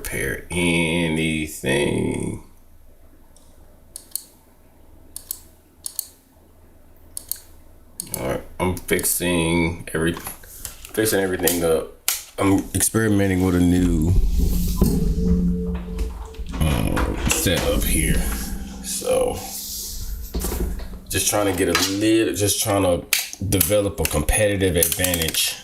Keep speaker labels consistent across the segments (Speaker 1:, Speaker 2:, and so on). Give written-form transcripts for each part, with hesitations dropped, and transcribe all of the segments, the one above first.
Speaker 1: repair anything. All right, I'm fixing everything up. I'm experimenting with a new setup here. So just trying to develop a competitive advantage.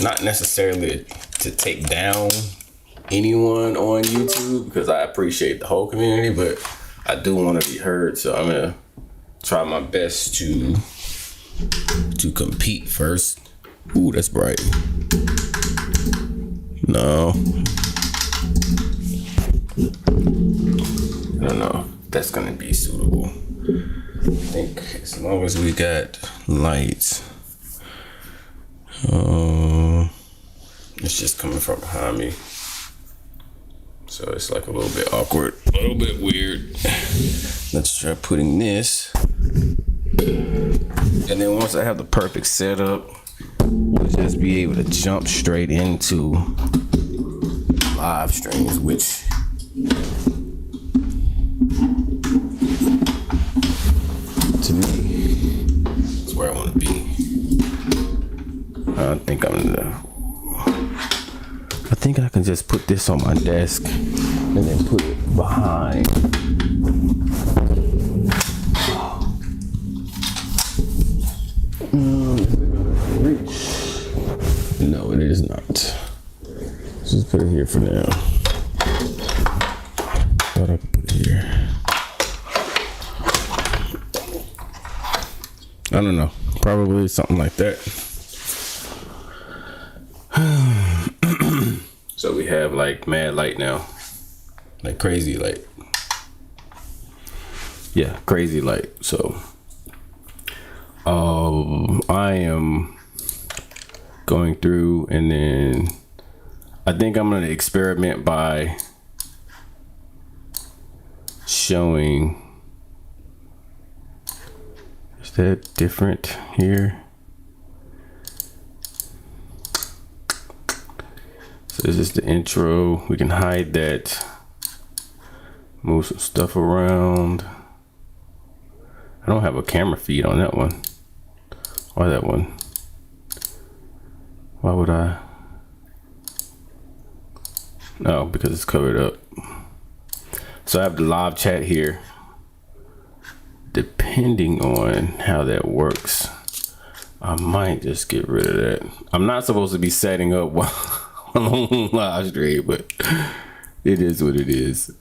Speaker 1: Not necessarily to take down anyone on YouTube, because I appreciate the whole community, but I do want to be heard. So I'm gonna try my best to compete first. Ooh, that's bright. No. I don't know if that's gonna be suitable. I think as long as we got lights. It's just coming from behind me. So it's like a little bit awkward, a little bit weird. Let's try putting this. And then once I have the perfect setup, we'll just be able to jump straight into live streams, which to me is where I want to be. I think I can just put this on my desk and then put it behind. No, it is not. Let's just put it here for now. Thought I could put it here. I don't know. Probably something like that. So we have like mad light now. Like crazy light. Yeah, crazy light. So I am going through, and then I think I'm gonna experiment by showing. Is that different here? So this is the intro. We can hide that, move some stuff around. I don't have a camera feed on that one or that one. Why would I? No, because it's covered up. So I have the live chat here. Depending on how that works, I might just get rid of that. I'm not supposed to be setting up while on live stream, but it is what it is.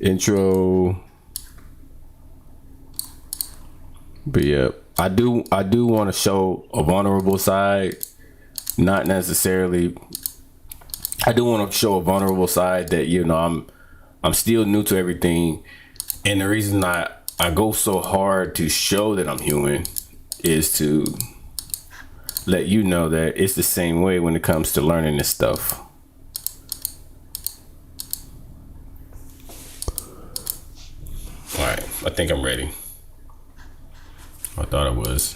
Speaker 1: Intro. But yeah, I do want to show a vulnerable side. Not necessarily. I do want to show a vulnerable side that, you know, I'm still new to everything, and the reason I go so hard to show that I'm human is to let you know that it's the same way when it comes to learning this stuff. All right, I think I'm ready. I thought I was.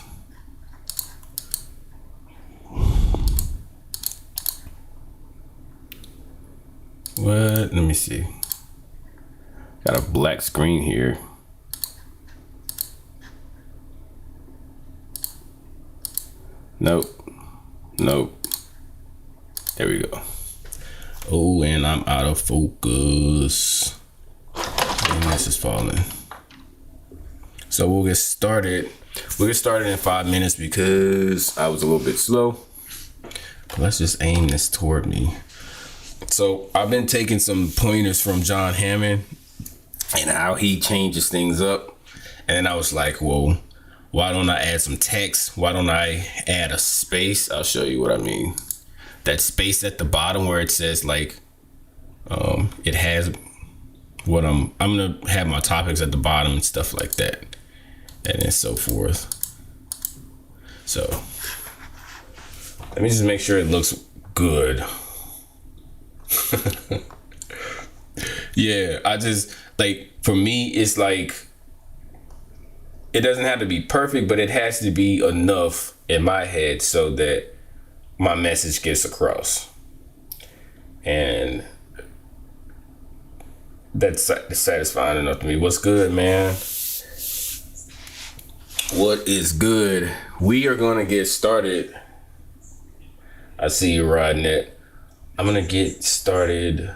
Speaker 1: What? Let me see. Got a black screen here. Nope. There we go. Oh, and I'm out of focus. And this is falling. So we'll get started. We'll get started in 5 minutes because I was a little bit slow. But let's just aim this toward me. So I've been taking some pointers from John Hammond and how he changes things up. And I was like, well, why don't I add some text? Why don't I add a space? I'll show you what I mean. That space at the bottom where it says like, it has what I'm gonna have my topics at the bottom and stuff like that. And then so forth. So let me just make sure it looks good. Yeah, I just like, for me, it's like, it doesn't have to be perfect, but it has to be enough in my head so that my message gets across. And that's satisfying enough to me. What's good, man? What is good? We are going to get started. I see you riding it. I'm going to get started.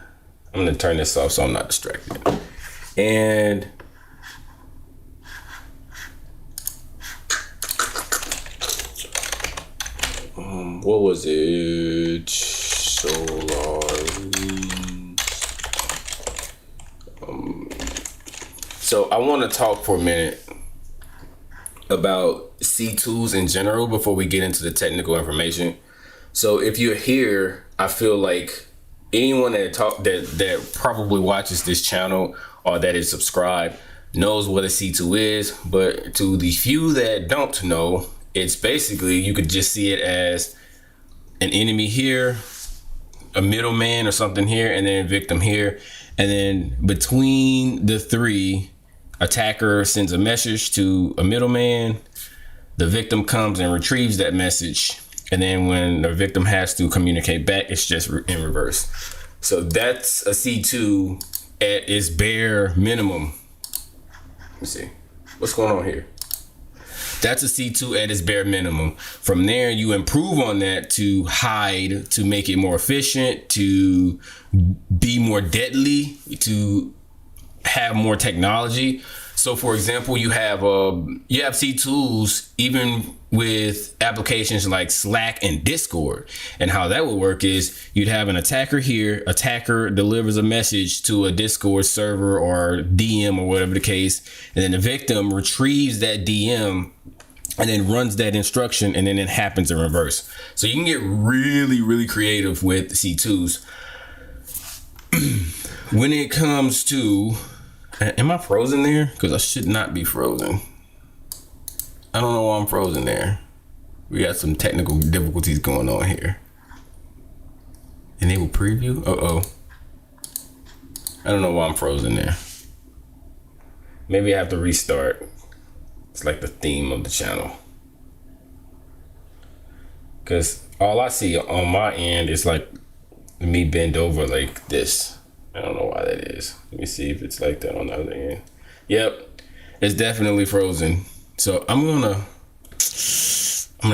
Speaker 1: I'm going to turn this off so I'm not distracted. And what was it? Solar. So I want to talk for a minute about C2s in general before we get into the technical information. So if you're here, I feel like anyone that probably watches this channel or that is subscribed knows what a C2 is. But to the few that don't know, it's basically, you could just see it as an enemy here, a middleman or something here, and then a victim here. And then between the three, attacker sends a message to a middleman, the victim comes and retrieves that message, and then when the victim has to communicate back, it's just in reverse. So that's a C2 at its bare minimum. Let me see. What's going on here? That's a C2 at its bare minimum. From there, you improve on that to hide, to make it more efficient, to be more deadly, to have more technology. So for example, you have C2s even with applications like Slack and Discord. And how that would work is you'd have an attacker here. Attacker delivers a message to a Discord server or DM or whatever the case. And then the victim retrieves that DM and then runs that instruction, and then it happens in reverse. So you can get really, really creative with C2s. When it comes to, am I frozen there? Because I should not be frozen. I don't know why I'm frozen there. We got some technical difficulties going on here. Enable preview? Uh-oh. I don't know why I'm frozen there. Maybe I have to restart. It's like the theme of the channel. Because all I see on my end is like me bend over like this. I don't know why that is. Let me see if it's like that on the other end. Yep, it's definitely frozen. So I'm gonna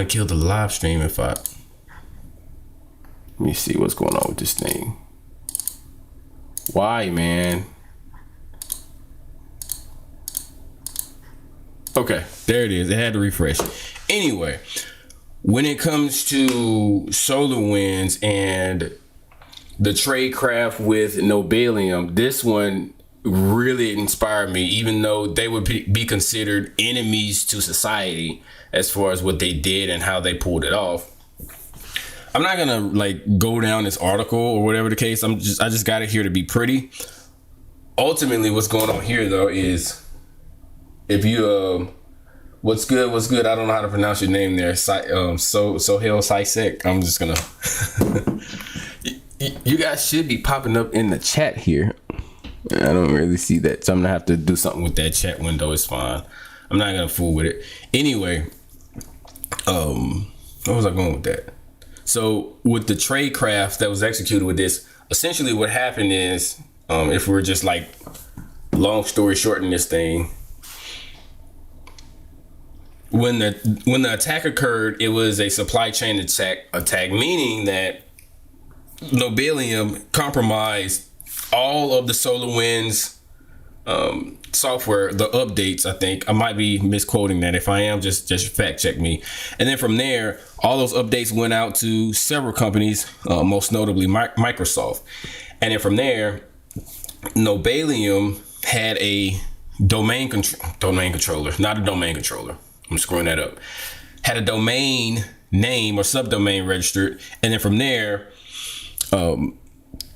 Speaker 1: kill the live stream if I. Let me see what's going on with this thing. Why, man? Okay, there it is. It had to refresh. Anyway, when it comes to SolarWinds and the tradecraft with Nobelium, this one really inspired me, even though they would be considered enemies to society as far as what they did and how they pulled it off. I'm not gonna like go down this article or whatever the case. I just got it here to be pretty. Ultimately, what's going on here though is, if you what's good, I don't know how to pronounce your name there. Sohail Sisek. I'm just gonna you guys should be popping up in the chat here. I don't really see that, so I'm gonna have to do something with that chat window. It's fine. I'm not gonna fool with it. Anyway, where was I going with that? So with the tradecraft that was executed with this, essentially what happened is, if we're just like long story short in this thing, when the attack occurred, it was a supply chain attack, meaning that Nobelium compromised all of the SolarWinds software, the updates. I think I might be misquoting that. If I am, just fact check me. And then from there, all those updates went out to several companies, most notably Microsoft. And then from there, Nobelium had a domain controller, not a domain controller. I'm screwing that up. Had a domain name or subdomain registered, and then from there,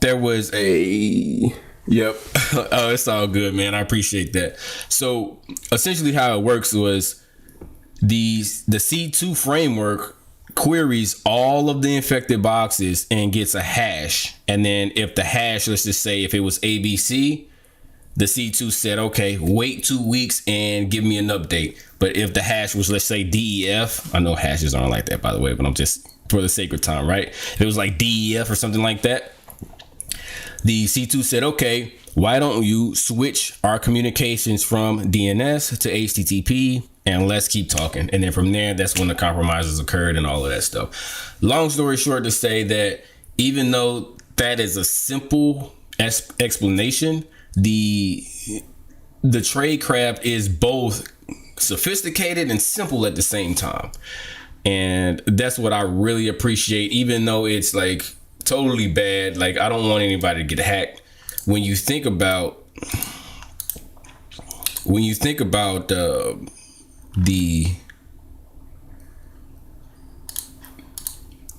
Speaker 1: there was a Yep. Oh, it's all good, man. I appreciate that. So essentially how it works was the C2 framework queries all of the infected boxes and gets a hash. And then if the hash, let's just say if it was ABC, the C2 said, okay, wait 2 weeks and give me an update. But if the hash was, let's say, DEF, I know hashes aren't like that, by the way, but I'm just for the sake of time, right? If it was like DEF or something like that, the C2 said, okay, why don't you switch our communications from DNS to HTTP and let's keep talking. And then from there, that's when the compromises occurred and all of that stuff. Long story short, to say that even though that is a simple explanation, the tradecraft is both sophisticated and simple at the same time. And that's what I really appreciate, even though it's like totally bad. Like, I don't want anybody to get hacked. When you think about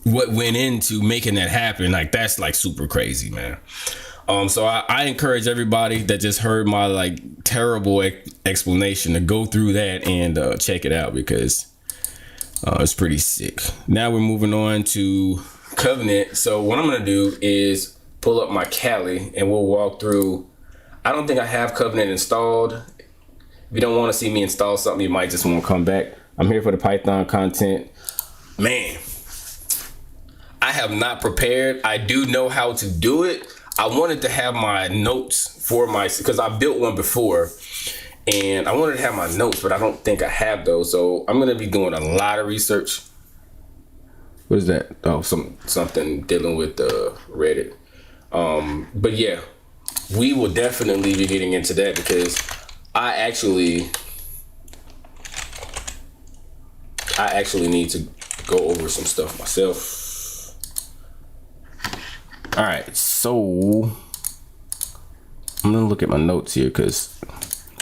Speaker 1: what went into making that happen, like that's like super crazy, man. So I encourage everybody that just heard my like terrible explanation to go through that and check it out, because it's pretty sick. Now we're moving on to Covenant. So what I'm gonna do is pull up my Kali and we'll walk through. I don't think I have Covenant installed. If you don't want to see me install something, you might just want to come back. I'm here for the Python content. Man, I have not prepared. I do know how to do it. I wanted to have my notes for because I built one before and I wanted to have my notes, but I don't think I have those. So I'm going to be doing a lot of research. What is that? Oh, something dealing with Reddit. But yeah, we will definitely be getting into that, because I actually need to go over some stuff myself. All right, so I'm gonna look at my notes here, because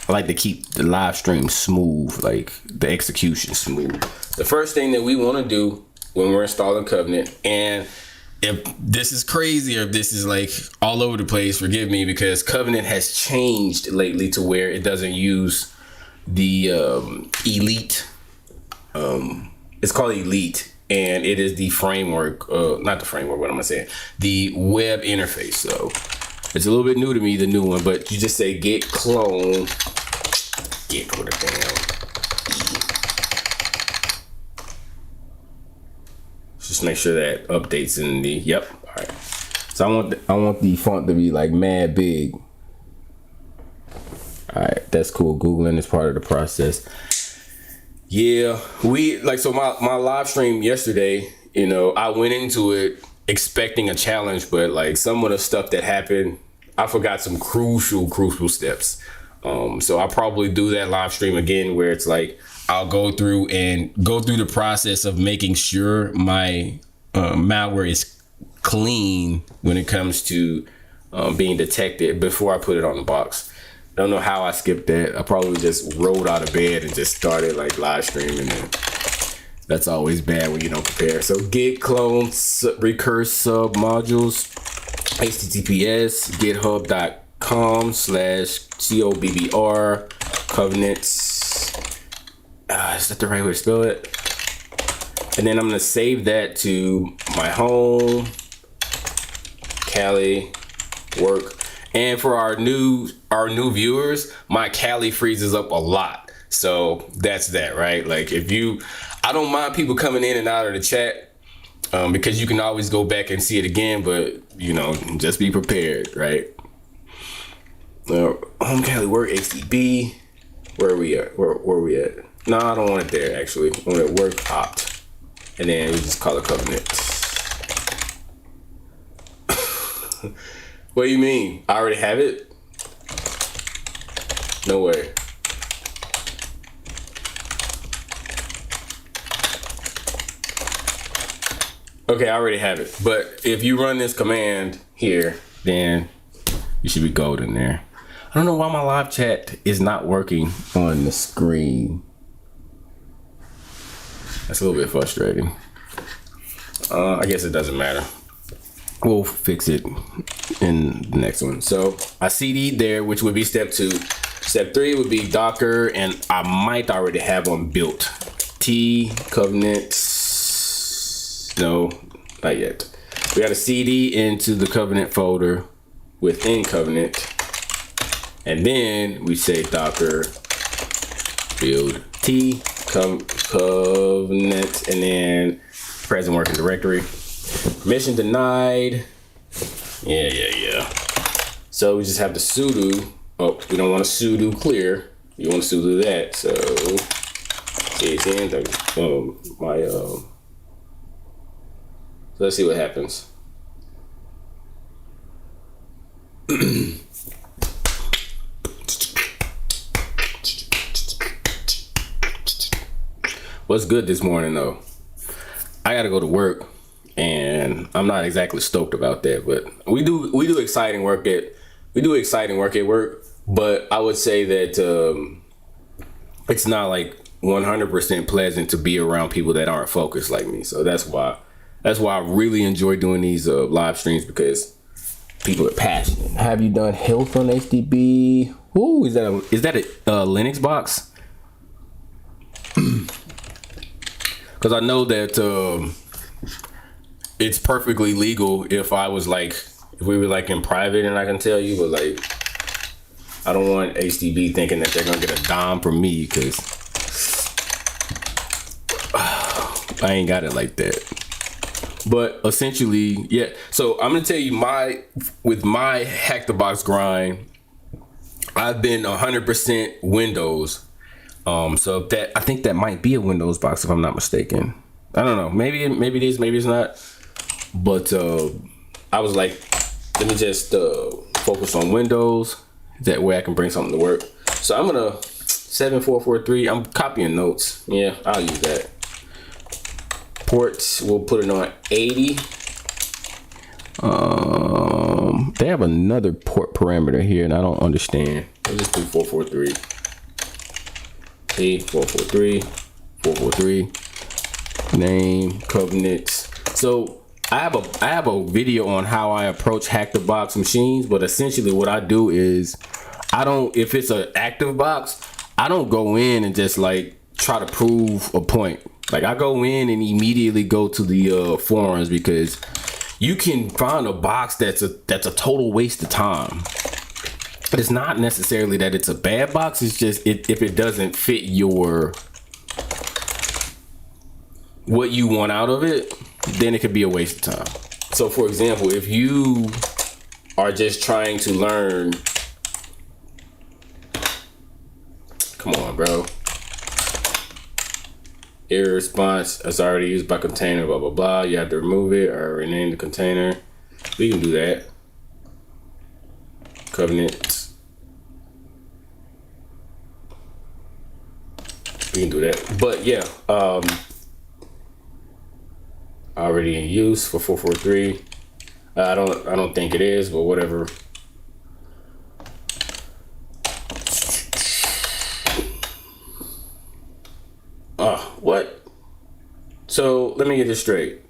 Speaker 1: I like to keep the live stream smooth, like the execution smooth. The first thing that we want to do when we're installing Covenant, and if this is crazy or if this is like all over the place, forgive me, because Covenant has changed lately to where it doesn't use the Elite. It's called Elite, and it is the framework, not the framework, what am I saying? The web interface. So it's a little bit new to me, the new one, but you just say git clone, git with a damn just make sure that updates in the, yep. All right. So I want the font to be like mad big. All right, that's cool. Googling is part of the process. Yeah, so my live stream yesterday, you know, I went into it expecting a challenge, but like some of the stuff that happened, I forgot some crucial steps. So I'll probably do that live stream again, where it's like, I'll go through the process of making sure my malware is clean when it comes to being detected before I put it on the box. Don't know how I skipped that. I probably just rolled out of bed and just started like live streaming, and that's always bad when you don't prepare. So git clone recurse sub modules, https github.com/cobbr covenants. Is that the right way to spell it? And then I'm gonna save that to my home, Kali, work. And for our new viewers, my Kali freezes up a lot. So that's that, right? Like I don't mind people coming in and out of the chat, because you can always go back and see it again, but you know, just be prepared, right? Home Kali work HTTP. Where are we at? Where we at? No, I don't want it there, actually. I want it work opt. And then we just call it Covenant. What do you mean? I already have it? No way. Okay, I already have it. But if you run this command here, then you should be golden there. I don't know why my live chat is not working on the screen. That's a little bit frustrating. I guess it doesn't matter. We'll fix it in the next one. So I CD'd there, which would be step 2. Step 3 would be Docker, and I might already have one built. T Covenant. No, not yet. We got a CD into the Covenant folder within Covenant. And then we say docker build T covenant, and then present working directory. Permission denied. Yeah. So we just have the sudo. Oh, we don't want to sudo clear. You want to sudo that. So so let's see what happens. What's good this morning though? I gotta go to work, and I'm not exactly stoked about that. But we do exciting work at work. But I would say that it's not like 100% pleasant to be around people that aren't focused like me. So that's why I really enjoy doing these live streams, because people are passionate. Have you done health on HTTP? Ooh, is that a Linux box? Because I know that it's perfectly legal if we were like in private and I can tell you, but like I don't want HTTP thinking that they're gonna get a dime from me, because I ain't got it like that. But essentially, yeah. So I'm gonna tell you with my Hack the Box grind, I've been 100% Windows. So I think that might be a Windows box if I'm not mistaken. I don't know. Maybe it is. Maybe it's not. But I was like, let me just focus on Windows. That way I can bring something to work. So I'm gonna 7443. I'm copying notes. Yeah, I'll use that. Ports, we'll put it on 80. They have another port parameter here, and I don't understand. Let's just do 443. 443, 443. Name, covenants. So I have a video on how I approach Hack the Box machines, but essentially what I do is if it's an active box, I don't go in and just like try to prove a point. Like I go in and immediately go to the forums, because you can find a box that's a total waste of time. But it's not necessarily that it's a bad box. It's just if it doesn't fit what you want out of it, then it could be a waste of time. So for example, if you are just trying to learn, come on, bro. Error response is already used by container, blah, blah, blah. You have to remove it or rename the container. We can do that. Covenants. We can do that. But yeah, already in use for 443. I don't think it is, but whatever. What? So let me get this straight.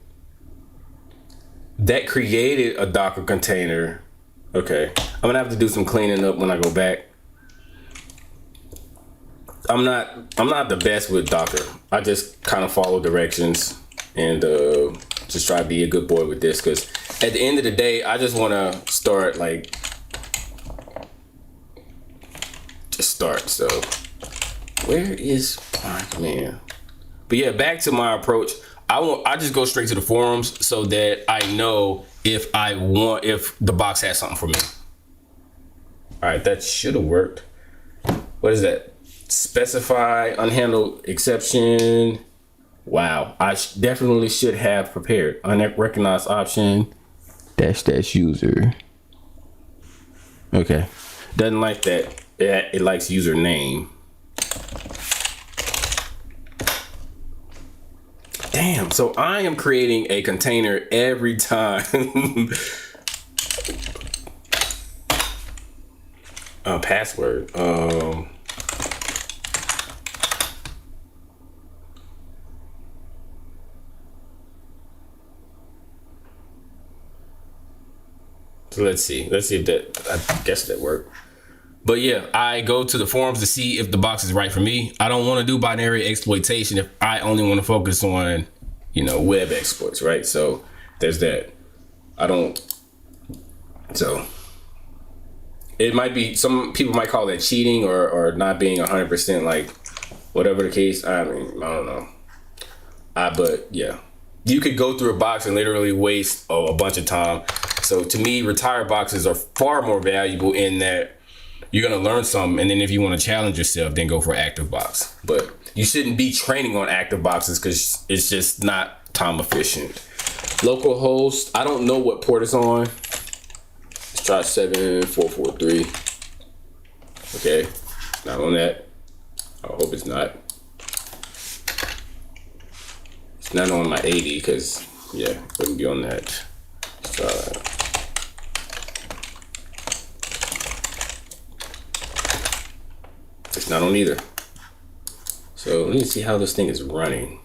Speaker 1: That created a Docker container. Okay, I'm gonna have to do some cleaning up when I go back. I'm not the best with Docker. I just kind of follow directions and just try to be a good boy with this, because at the end of the day, I just want to start So where is man? But yeah, back to my approach. I just go straight to the forums so that I know if the box has something for me. All right, that should have worked. What is that? Specify unhandled exception. Wow, I definitely should have prepared. Unrecognized option -- user. Okay, doesn't like that. It likes username. Damn, so I am creating a container every time. Password. So let's see if that, I guess that worked. But yeah, I go to the forums to see if the box is right for me. I don't want to do binary exploitation if I only want to focus on, web exploits, right? So there's that. it might be, some people might call that cheating or not being 100% like whatever the case. I mean, I don't know. But yeah, you could go through a box and literally waste a bunch of time. So to me, retired boxes are far more valuable in that you're going to learn something. And then if you want to challenge yourself, then go for active box. But you shouldn't be training on active boxes because it's just not time efficient. Localhost, I don't know what port it's on. Let's try 7443. Okay, not on that. I hope it's not. It's not on my 80 because, yeah, it wouldn't be on that. Let's try that. It's not on either. So let me see how this thing is running.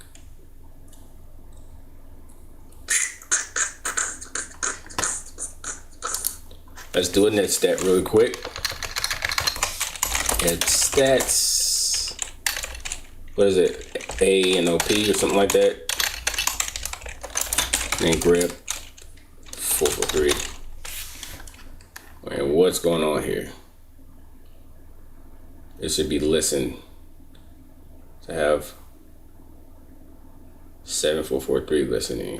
Speaker 1: Let's do a net stat really quick. Net stats. What is it? A and OP or something like that. And grep 443. And what's going on here? It should be listen to have 7443 listening.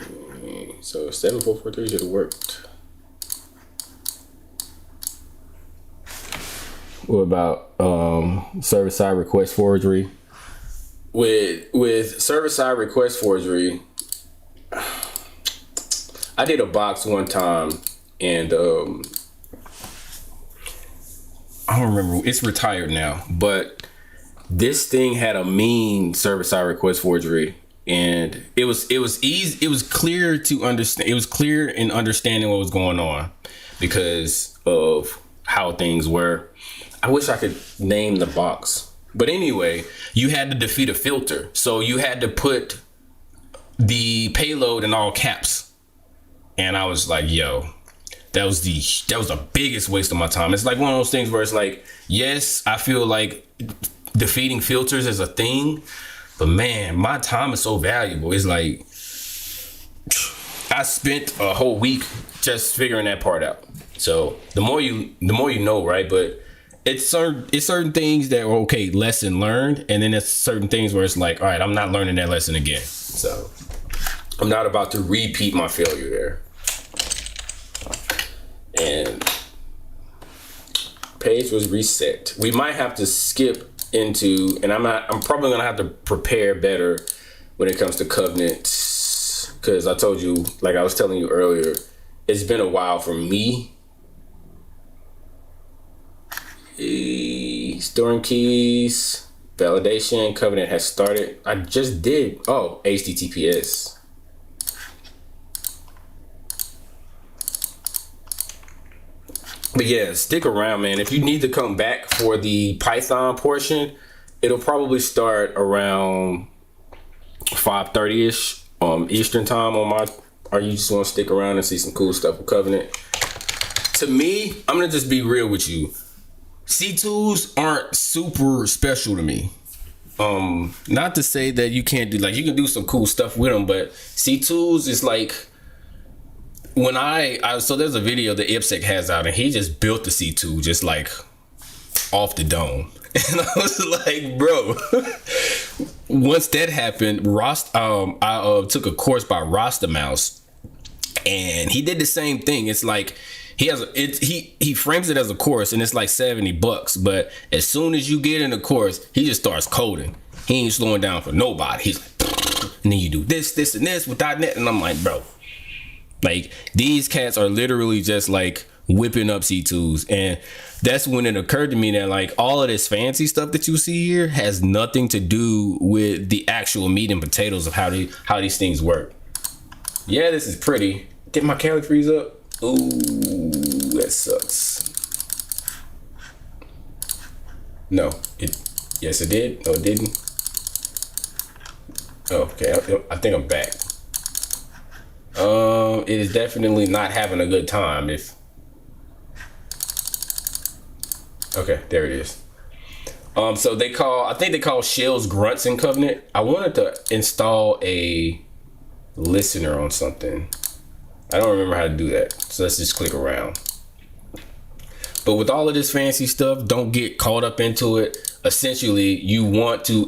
Speaker 1: So 7443 should have worked. What about server-side request forgery? With server-side request forgery, I did a box one time and I don't remember. It's retired now, but this thing had a mean server-side request forgery, and it was easy. It was clear to understand. It was clear in understanding what was going on because of how things were. I wish I could name the box. But anyway, you had to defeat a filter. So you had to put the payload in all caps. And I was like, yo, that was the biggest waste of my time. It's like one of those things where it's like, yes, I feel like defeating filters is a thing, but man, my time is so valuable. It's like I spent a whole week just figuring that part out. So the more you know, right? But it's certain things that are okay, lesson learned, and then there's certain things where it's like, all right, I'm not learning that lesson again. So I'm not about to repeat my failure there. And page was reset. We might have to skip into, and I'm probably gonna have to prepare better when it comes to covenants, because I told you, like I was telling you earlier, it's been a while for me. Storing keys, validation, covenant has started. I just did, HTTPS. But yeah, stick around, man. If you need to come back for the Python portion, it'll probably start around 5:30ish Eastern time on my, or you just want to stick around and see some cool stuff with Covenant. To me, I'm gonna just be real with you. C2s aren't super special to me. Not to say that you can't do, like, you can do some cool stuff with them, but C2s is like, when so there's a video that IPSEC has out, and he just built the C2 just like off the dome. And I was like, bro, once that happened, I took a course by Rasta Mouse, and he did the same thing. It's like, he frames it as a course, and it's like $70, but as soon as you get in the course, he just starts coding. He ain't slowing down for nobody. He's like, and then you do this, and this with .NET, and I'm like, bro, like, these cats are literally just like whipping up C2s. And that's when it occurred to me that like all of this fancy stuff that you see here has nothing to do with the actual meat and potatoes of how these things work. Yeah, this is pretty. Did my Cali freeze up? Ooh, that sucks. No, yes it did. No, it didn't. Oh, okay, I think I'm back. It is definitely not having a good time. Okay, there it is. So I think they call shells grunts in Covenant. I wanted to install a listener on something. I don't remember how to do that. So let's just click around. But with all of this fancy stuff, don't get caught up into it. Essentially, you want to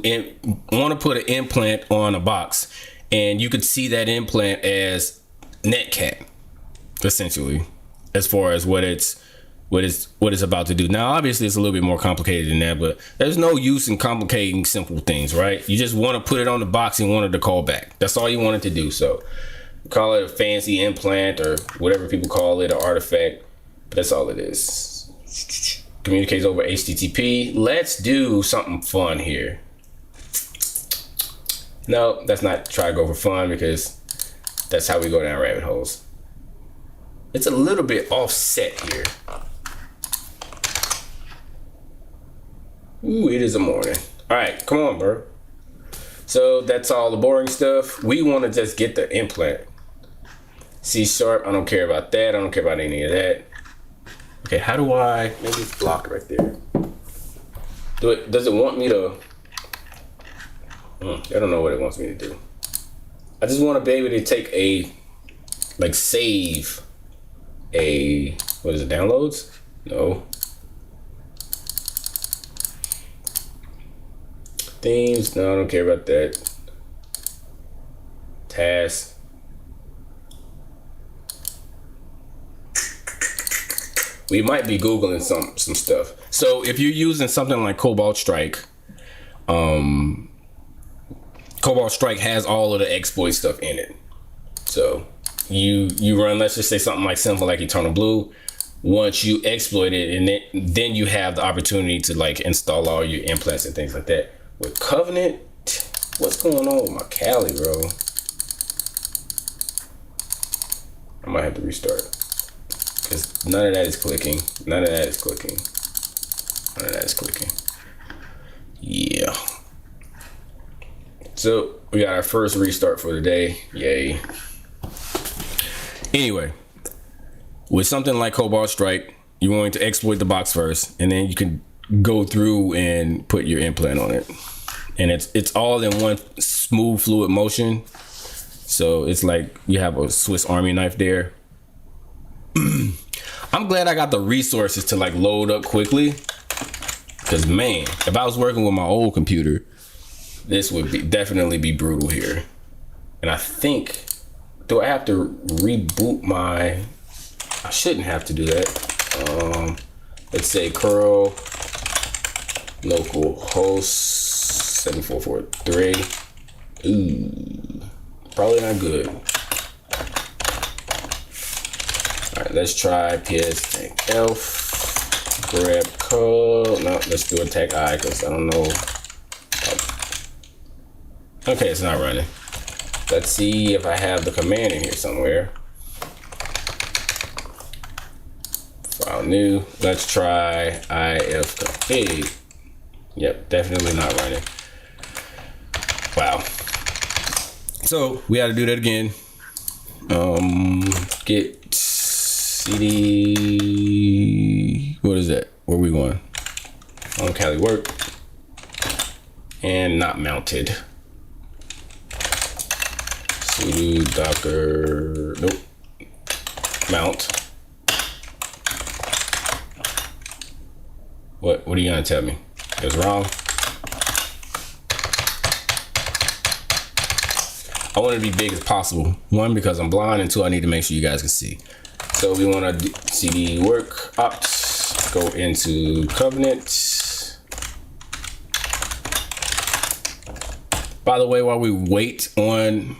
Speaker 1: put an implant on a box, and you could see that implant as netcat, essentially, as far as what it's about to do. Now, obviously, it's a little bit more complicated than that, but there's no use in complicating simple things, right? You just want to put it on the box and want it to call back. That's all you want it to do. So call it a fancy implant or whatever people call it, an artifact. But that's all it is. Communicates over HTTP. Let's do something fun here. No, that's not try to go for fun, because that's how we go down rabbit holes. It's a little bit offset here. Ooh, it is a morning. All right, come on, bro. So that's all the boring stuff. We want to just get the implant. C#, I don't care about that. I don't care about any of that. Okay, how do I, maybe it's blocked right there. Does it want me to, I don't know what it wants me to do. I just want to be able to take save what is it, downloads? No. Themes, no, I don't care about that. Tasks. We might be Googling some stuff. So if you're using something like Cobalt Strike, Cobalt Strike has all of the exploit stuff in it. So you run, let's just say something like simple like Eternal Blue. Once you exploit it, and then you have the opportunity to like install all your implants and things like that. With Covenant, what's going on with my Kali, bro? I might have to restart. Because none of that is clicking. None of that is clicking. None of that is clicking. Yeah. So we got our first restart for the day. Yay. Anyway, with something like Cobalt Strike, you're going to exploit the box first, and then you can go through and put your implant on it. And it's all in one smooth, fluid motion. So it's like you have a Swiss Army knife there. I'm glad I got the resources to like load up quickly, because man, if I was working with my old computer, this would definitely be brutal here. And I think, do I have to reboot my, I shouldn't have to do that. Let's say curl localhost 7443. Ooh, probably not good. All right, let's try ps elf grab code. No, let's do attack I, because I don't know. Okay, it's not running. Let's see if I have the command in here somewhere. File new. Let's try ifconfig. Yep, definitely not running. Wow. So we had to do that again. Get cd, what is that? Where we going? On Kali work and not mounted. Sudo docker, nope, mount. What are you gonna tell me? It was wrong. I want it to be big as possible. One, because I'm blind, and two, I need to make sure you guys can see. So we want to cd work opt, go into Covenant. By the way, while we wait on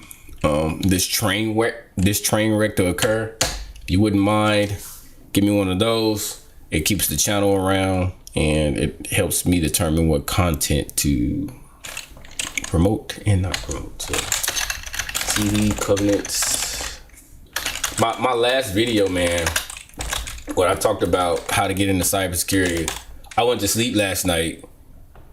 Speaker 1: this train wreck to occur, if you wouldn't mind, give me one of those. It keeps the channel around, and it helps me determine what content to promote and not promote. So cd Covenant. My last video, man, when I talked about how to get into cybersecurity, I went to sleep last night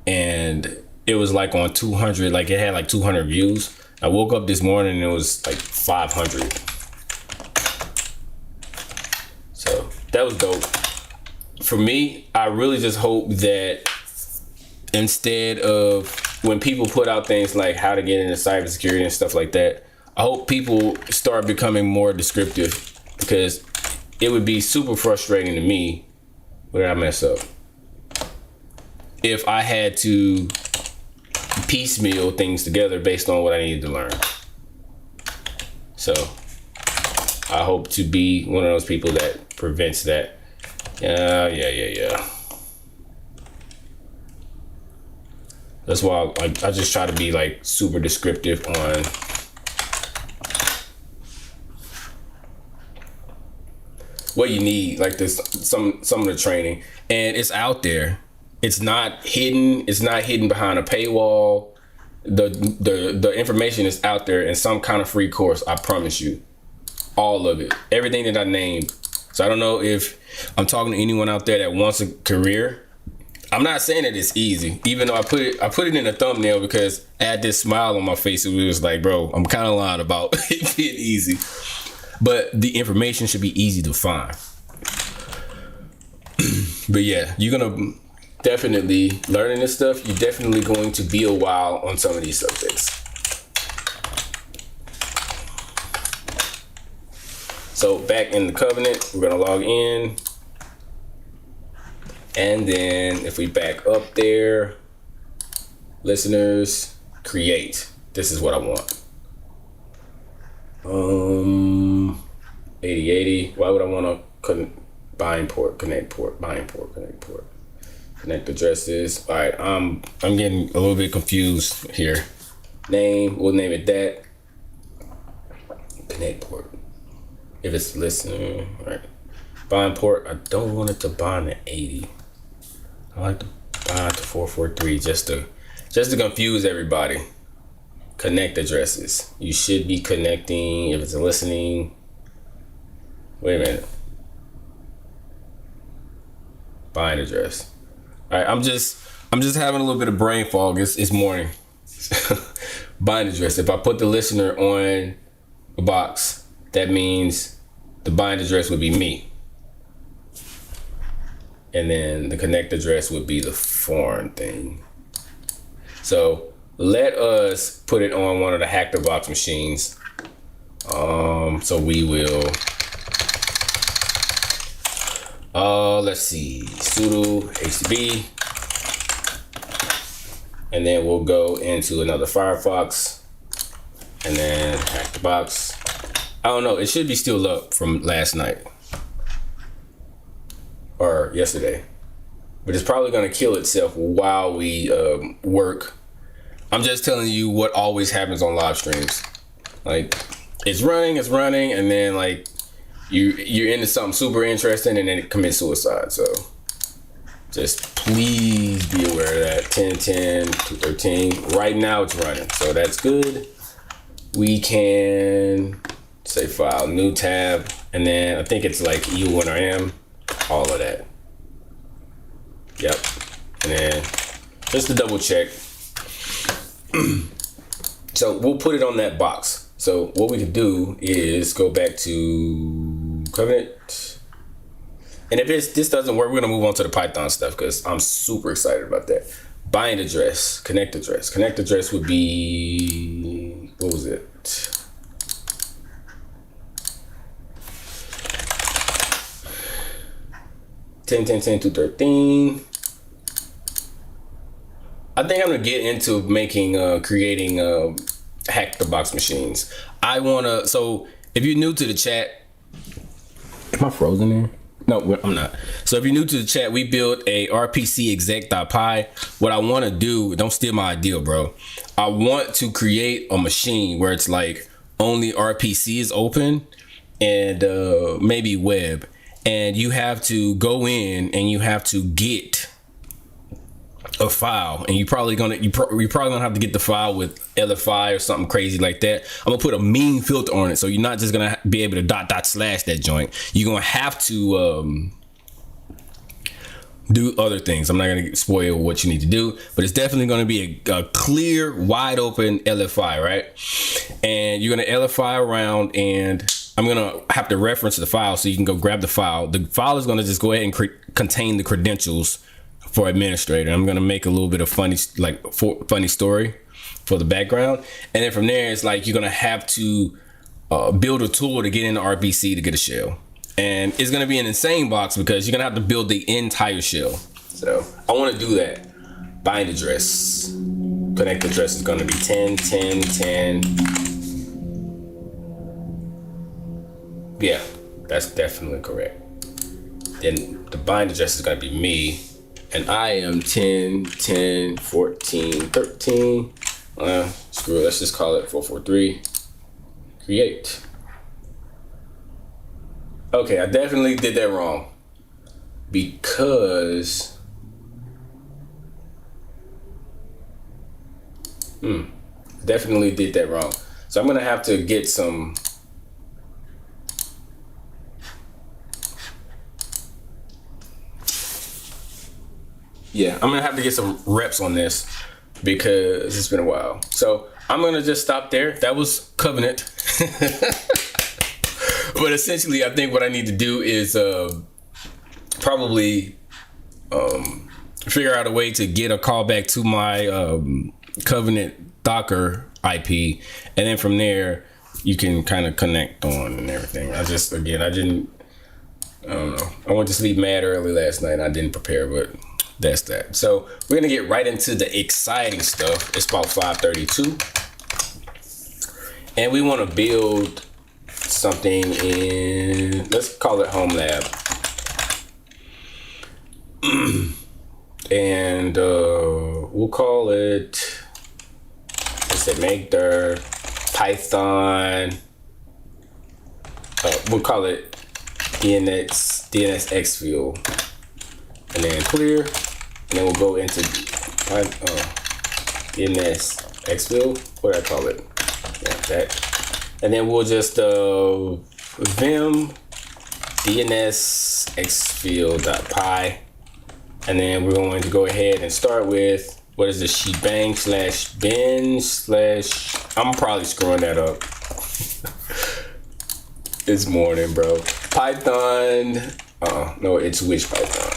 Speaker 1: and it was like on 200, like it had like 200 views. I woke up this morning and it was like 500. So that was dope. For me, I really just hope that instead of when people put out things like how to get into cybersecurity and stuff like that, I hope people start becoming more descriptive, because it would be super frustrating to me Where did I mess up? If I had to piecemeal things together based on what I needed to learn. So I hope to be one of those people that prevents that. Yeah. That's why I just try to be like super descriptive on what you need, like this some of the training, and it's out there. It's not hidden. It's not hidden behind a paywall. The information is out there in some kind of free course. I promise you, all of it, everything that I named. So I don't know if I'm talking to anyone out there that wants a career. I'm not saying that it's easy, even though I put it in a thumbnail because I had this smile on my face. It was like, bro, I'm kind of lying about it being easy, but the information should be easy to find. But yeah, you're gonna definitely learning this stuff. You're definitely going to be a while on some of these subjects. So back in the Covenant, we're gonna log in. And then if we back up there, listeners, create. This is what I want. 8080. Why would I want to bind port, connect port, bind port, connect port, connect addresses? All right, I'm getting a little bit confused here. Name, we'll name it that. Connect port. If it's listener, all right. Bind port. I don't want it to bind to 80. I like to bind to 443 just to confuse everybody. Connect addresses. You should be connecting if it's a listening. Wait a minute. Bind address. All right, I'm just having a little bit of brain fog. It's morning. Bind address. If I put the listener on a box, that means the bind address would be me. And then the connect address would be the foreign thing. So let us put it on one of the Hack the Box machines. So we will, let's see, sudo HTTP. And then we'll go into another Firefox and then Hack the Box. I don't know, it should be still up from last night. Or yesterday, but it's probably gonna kill itself while we work. I'm just telling you what always happens on live streams. Like it's running, and then like you're into something super interesting, and then it commits suicide. So just please be aware of that. 10:10 2:13. Right now it's running, so that's good. We can say file, new tab, and then I think it's like EU1RM. All of that. Yep. And then just to double check. So we'll put it on that box. So what we can do is go back to Covenant. And if this doesn't work, we're gonna move on to the Python stuff because I'm super excited about that. Bind address, connect address. Connect address would be, what was it? 10:10:10 2:13. I think I'm gonna get into making creating Hack the Box machines. I wanna, so if you're new to the chat, am I frozen there? No, I'm not. So if you're new to the chat, we built a RPC exec.py. What I want to do, don't steal my idea, bro. I want to create a machine where it's like only RPC is open and maybe web. And you have to go in and you have to get a file, and you're probably gonna have to get the file with LFI or something crazy like that. I'm gonna put a mean filter on it, so you're not just gonna be able to / that joint. You're gonna have to do other things. I'm not gonna spoil what you need to do, but it's definitely gonna be a clear, wide open LFI, right? And you're gonna LFI around, and I'm gonna have to reference the file so you can go grab the file. The file is gonna just go ahead and contain the credentials for administrator. I'm gonna make a little bit of funny story for the background, and then from there it's like you're gonna have to build a tool to get into RPC to get a shell. And it's gonna be an insane box because you're gonna have to build the entire shell. So I wanna do that. Bind address. Connect address is gonna be 10, 10, 10. Yeah, that's definitely correct. Then the bind address is gonna be me. And I am 10, 10, 14, 13. Screw it, let's just call it 443. Create. Okay, I definitely did that wrong. Because definitely did that wrong. So I'm gonna have to get some I'm gonna have to get some reps on this because it's been a while. So I'm gonna just stop there. That was Covenant. But essentially, I think what I need to do is probably figure out a way to get a callback to my Covenant Docker IP, and then from there you can kind of connect on and everything. I don't know. I went to sleep mad early last night and I didn't prepare, but that's that. So we're gonna get right into the exciting stuff. It's about 5:32, and we want to build something in, let's call it Home Lab. And we'll call it, let's say, make dir Python. We'll call it DNS Exfil, and then clear, and then we'll go into DNS Exfil. What do I call it? Yeah, that. And then we'll just vim DNS Exfil.py. And then we're going to go ahead and start with, what is this, shebang / bin / I'm probably screwing that up. It's morning, bro. Python. No, it's which Python?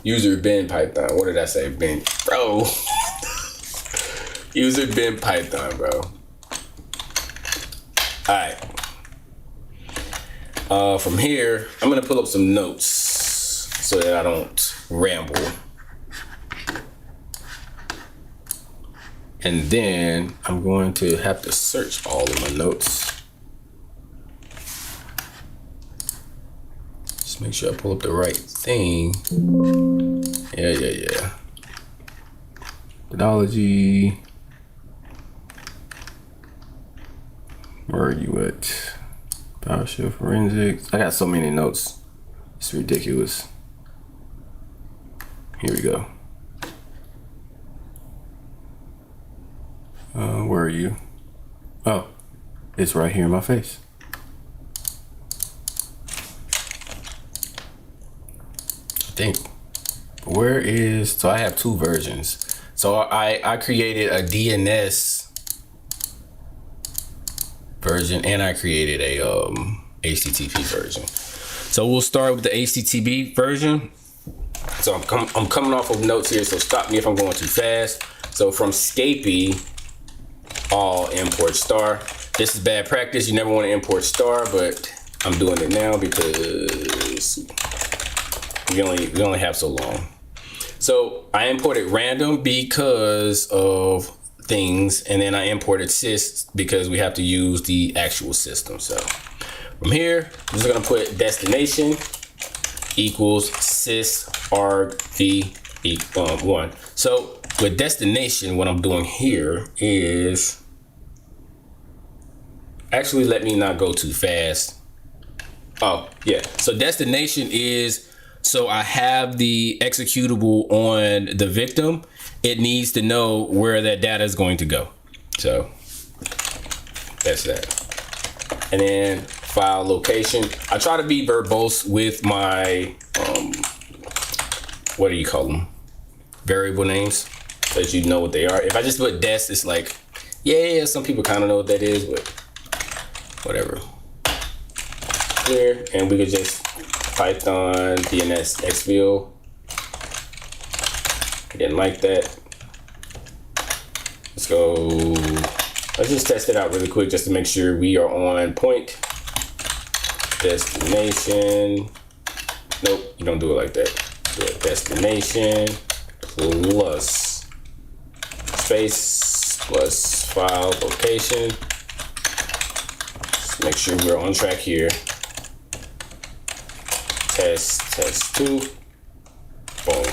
Speaker 1: User bin Python. What did I say? Bin, bro. User bin Python, bro. All right. From here, I'm gonna pull up some notes so that I don't ramble. And then I'm going to have to search all of my notes. Just make sure I pull up the right thing. Yeah. Methodology. Where are you at? PowerShell forensics. I got so many notes. It's ridiculous. Here we go. Where are you? Oh, it's right here in my face. I think. Where is, so I have two versions. So I created a DNS version and I created a HTTP version. So we'll start with the HTTP version. So I'm coming off of notes here, so stop me if I'm going too fast. So from Scapy, all import star. This is bad practice. You never want to import star, but I'm doing it now because we only have so long. So I imported random because of things, and then I imported sys because we have to use the actual system. So from here, I'm just gonna put destination equals sys argv1. So with destination, what I'm doing here is, actually, let me not go too fast. Oh yeah, so destination is, so I have the executable on the victim. It needs to know where that data is going to go. So that's that. And then file location. I try to be verbose with my, what do you call them? Variable names, so that you know what they are. If I just put dest, it's like, yeah, some people kind of know what that is, but whatever. Clear, and we could just Python DNS Exfil. I didn't like that. Let's go. Let's just test it out really quick just to make sure we are on point. destination. Nope, you don't do it like that. Do it destination plus space plus file location. Just make sure we're on track here. Test2. Boom.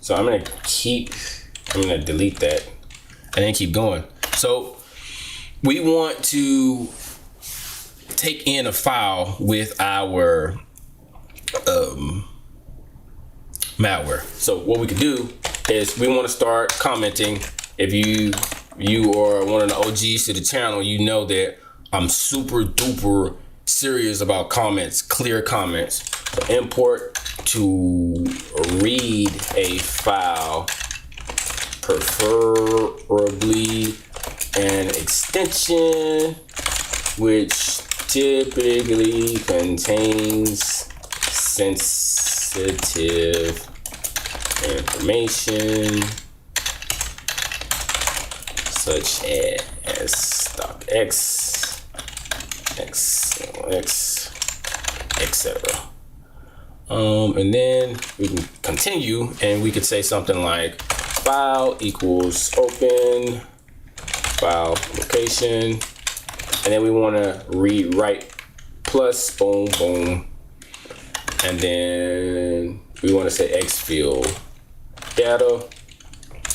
Speaker 1: So I'm gonna delete that and then keep going. So we want to take in a file with our malware. So what we can do is we want to start commenting. If you are one of the OGs to the channel, you know that I'm super duper serious about comments, clear comments. So import to read a file, preferably an extension which typically contains sensitive information such as .x, XLX, etc. And then we can continue and we could say something like file equals open file location, and then we want to read write plus boom boom, and then we want to say Exfil data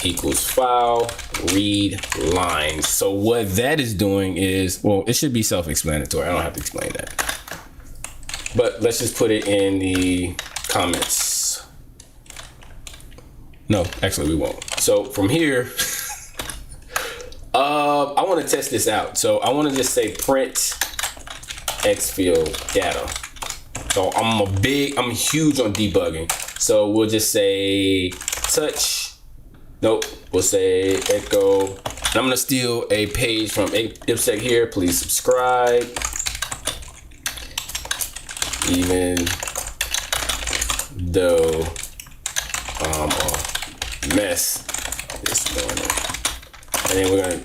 Speaker 1: equals file read lines. So what that is doing is, well, it should be self-explanatory. I don't have to explain that, but let's just put it in the comments. No, actually we won't. So from here, I want to test this out. So I want to just say print Exfil data. So I'm huge on debugging. So we'll just say touch. Nope, we'll say echo. And I'm gonna steal a page from IPsec here. Please subscribe. Even though I'm a mess this morning. And then we're gonna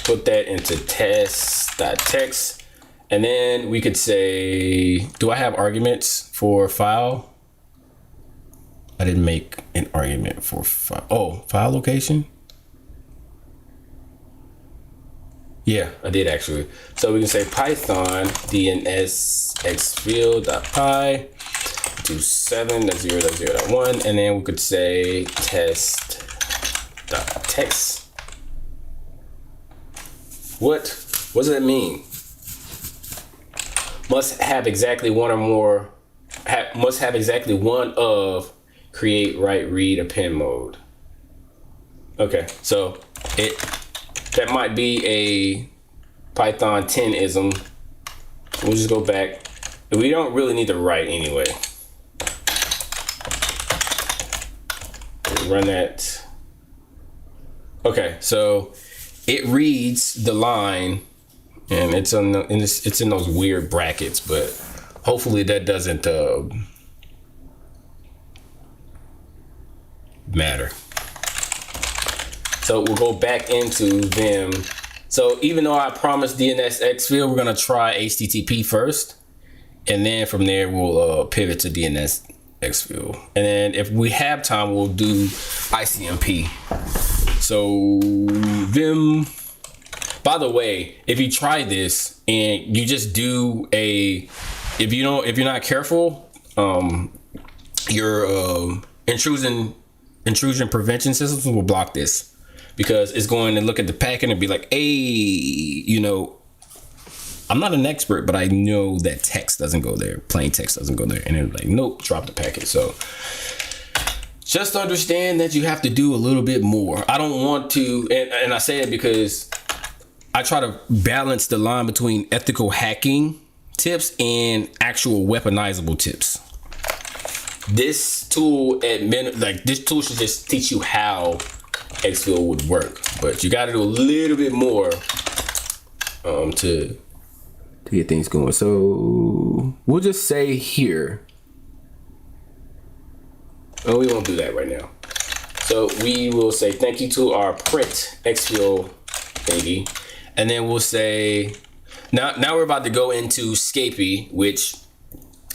Speaker 1: put that into test.text. And then we could say, do I have arguments for file? I didn't make an argument for file. Oh, file location? Yeah, I did actually. So we can say Python DNS exfil.py to 7.0.0.1, and then we could say test.text. What does that mean? Must have exactly one or more. Must have exactly one of create, write, read, append mode. Okay, so that might be a Python 10-ism. We'll just go back. We don't really need to write anyway. Run that. Okay, so it reads the line, and it's in those weird brackets, but hopefully that doesn't matter. So we'll go back into Vim. So even though I promised DNS Exfil, we're gonna try HTTP first, and then from there we'll pivot to DNS Exfil. And then if we have time, we'll do ICMP. So Vim. By the way, if you try this and you just do if you're not careful, your intrusion prevention systems will block this, because it's going to look at the packet and be like, hey, I'm not an expert, but I know that text doesn't go there. Plain text doesn't go there. And they're like, nope, drop the packet. So just understand that you have to do a little bit more. I don't want to, and I say it because I try to balance the line between ethical hacking tips and actual weaponizable tips. This tool should just teach you how Exfil would work, but you got to do a little bit more to get things going. So we'll just say here. Oh, we won't do that right now. So we will say thank you to our print Exfil thingy, and then we'll say Now we're about to go into Scapy, which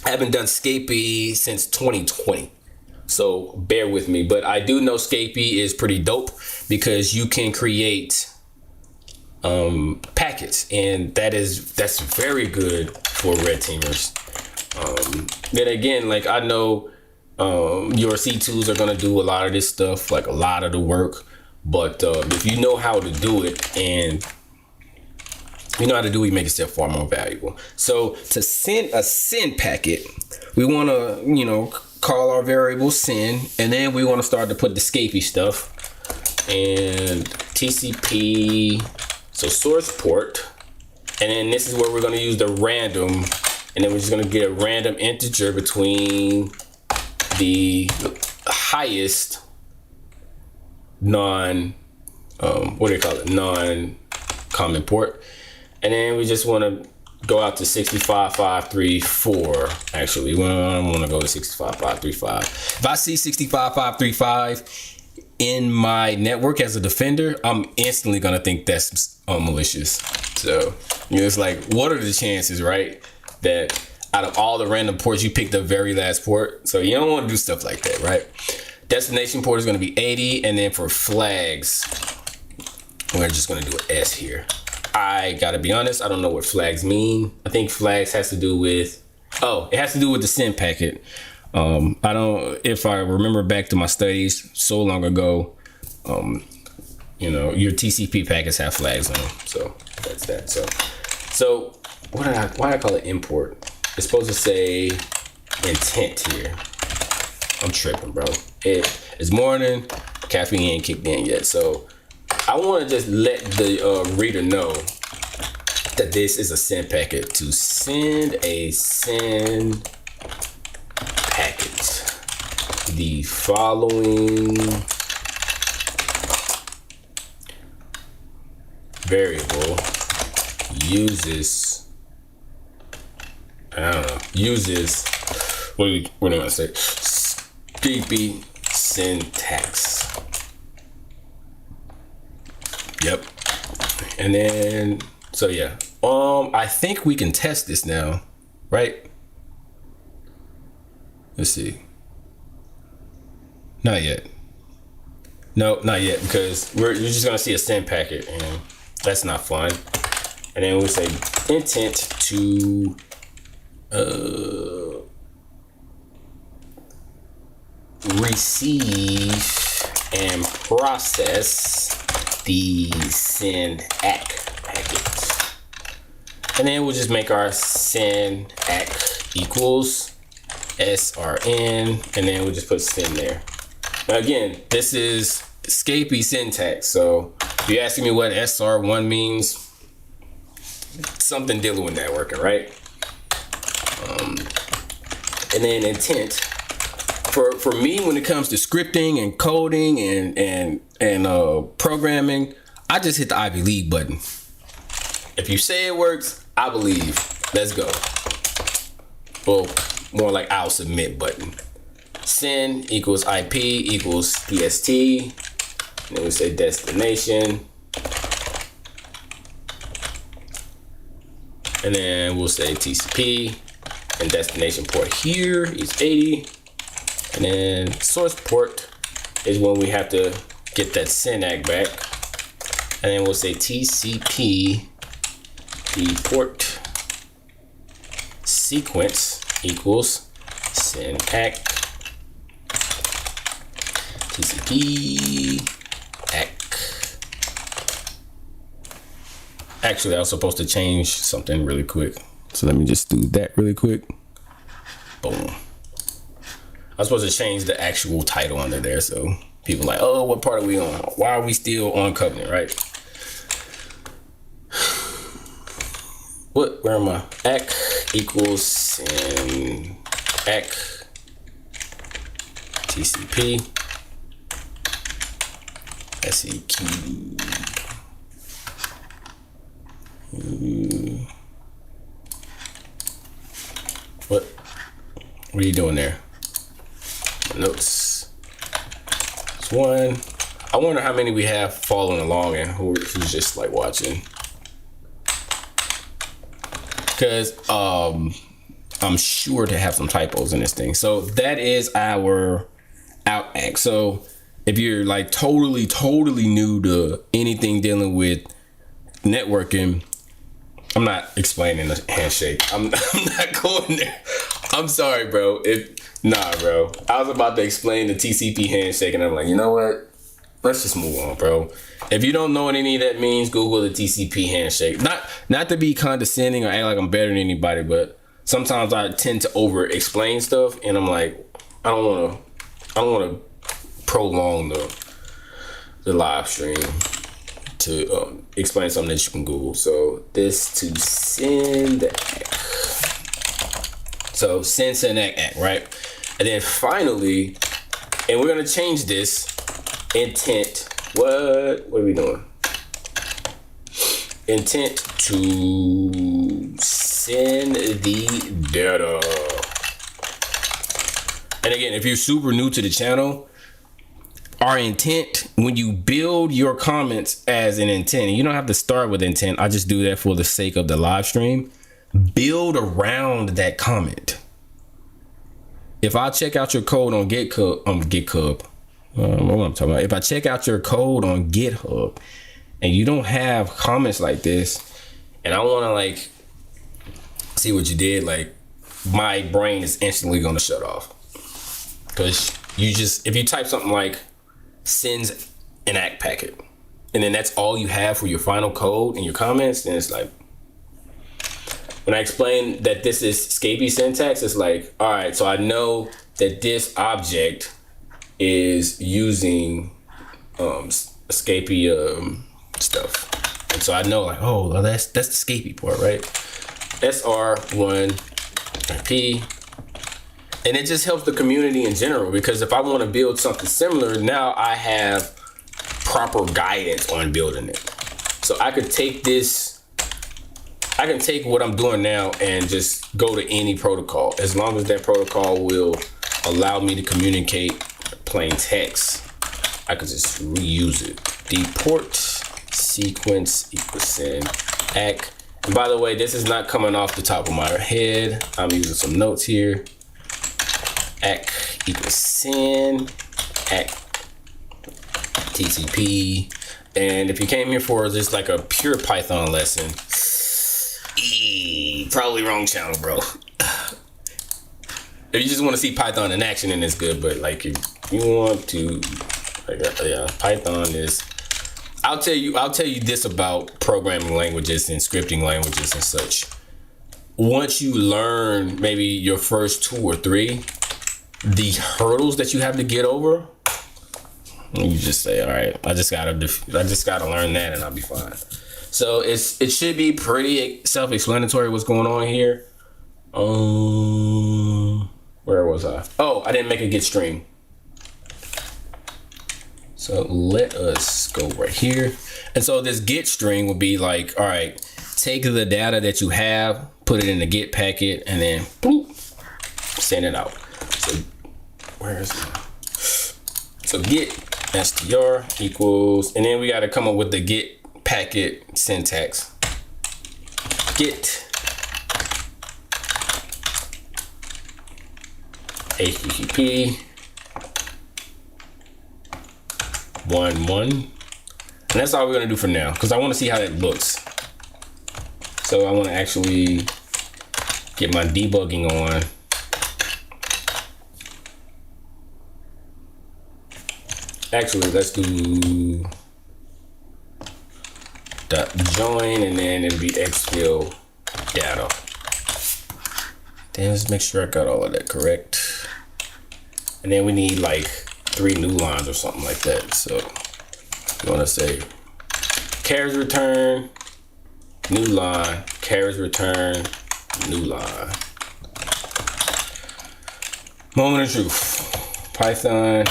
Speaker 1: I haven't done Scapy since 2020. So bear with me, but I do know Scapy is pretty dope because you can create packets, and that's very good for red teamers. Then again, like I know your C2s are gonna do a lot of this stuff, like a lot of the work, but if you know how to do it and you know how to do it, you make yourself far more valuable. So to send a send packet, we want to, call our variable send, and then we want to start to put the Scapy stuff and TCP, so source port, and then this is where we're going to use the random, and then we're just going to get a random integer between the highest non-common port, and then we just want to go out to 65534. Actually, we don't want to go to 65535. If I see 65535 in my network as a defender, I'm instantly gonna think that's malicious. So it's like, what are the chances, right, that out of all the random ports you picked the very last port? So you don't want to do stuff like that, right? Destination port is going to be 80, and then for flags, we're just going to do an S here. I gotta be honest, I don't know what flags mean. I think flags has to do with, it has to do with the send packet. If I remember back to my studies so long ago, your TCP packets have flags on them. So that's that. So why do I call it import? It's supposed to say intent here. I'm tripping, bro. It's morning, caffeine ain't kicked in yet. So I want to just let the reader know that this is a send packet. To send a send packet, the following variable uses, what do I want to say? Scapy syntax. Yep. And then, so yeah, I think we can test this now, right? Let's see. Not yet. No, not yet, because you're just gonna see a send packet, and that's not fun. And then we'll say intent to receive and process the send ACK packet. And then we'll just make our send ACK equals SRN, and then we'll just put send there. Now again, this is Scapy syntax, so if you're asking me what SR1 means, something dealing with networking, right? And then intent. For me, when it comes to scripting and coding and programming, I just hit the Ivy League button. If you say it works, I believe. Let's go. Well, more like I'll submit button. Send equals IP equals PST. And then we say destination. And then we'll say TCP. And destination port here is 80. And then source port is when we have to get that send ACK back. And then we'll say TCP, the port sequence equals send ACK, TCP, ACK. Actually, I was supposed to change something really quick. So let me just do that really quick. Boom. I was supposed to change the actual title under there, so people are like, oh, what part are we on? Why are we still on Covenant, right? Where am I? ACK equals send ACK TCP SEQ. What are you doing there? Notes. It's one. I wonder how many we have following along and who's just like watching. because I'm sure to have some typos in this thing. So that is our out act. So if you're like totally new to anything dealing with networking, I'm not explaining the handshake. I'm not going there. I'm sorry, bro. Nah, bro. I was about to explain the TCP handshake, and I'm like, you know what? Let's just move on, bro. If you don't know what any of that means, Google the TCP handshake. Not to be condescending or act like I'm better than anybody, but sometimes I tend to over explain stuff, and I'm like, I don't want to prolong the live stream to explain something that you can Google. So this to send act. So send act, right? And then finally, and we're gonna change this intent. What are we doing? Intent to send the data. And again, if you're super new to the channel, our intent, when you build your comments as an intent, and you don't have to start with intent, I just do that for the sake of the live stream, build around that comment. If I check out your code on GitHub, what I'm talking about, if I check out your code on GitHub and you don't have comments like this, and I want to like see what you did, like my brain is instantly going to shut off. Because if you type something like sends an act packet, and then that's all you have for your final code and your comments, then it's like, when I explain that this is Scapy syntax, it's like, all right, so I know that this object is using Scapy stuff. And so I know like, oh, well, that's the Scapy part, right? SR1 IP. And it just helps the community in general, because if I want to build something similar, now I have proper guidance on building it. So I could take what I'm doing now and just go to any protocol, as long as that protocol will allow me to communicate plain text. I could just reuse it. Deport sequence equals send act. And by the way, this is not coming off the top of my head. I'm using some notes here. Act equals send act TCP. And if you came here for just like a pure Python lesson, probably wrong channel, bro. If you just want to see Python in action, then it's good. But like, if you want to, yeah, Python is. I'll tell you this about programming languages and scripting languages and such. Once you learn maybe your first 2 or 3, the hurdles that you have to get over, you just say, all right, I just gotta learn that, and I'll be fine. So it should be pretty self-explanatory what's going on here. Where was I? Oh, I didn't make a get string. So let us go right here. And so this get string would be like, all right, take the data that you have, put it in the get packet, and then boop, send it out. So where is it? So get str equals, and then we got to come up with the get packet syntax. Get HTTP 1.1, and that's all we're gonna do for now, because I want to see how that looks. So I want to actually get my debugging on. Actually, let's do .join, and then it'll be Exfil data. Then let's make sure I got all of that correct. And then we need like 3 new lines or something like that. So you want to say carriage return, new line, carriage return, new line. Moment of truth. Python.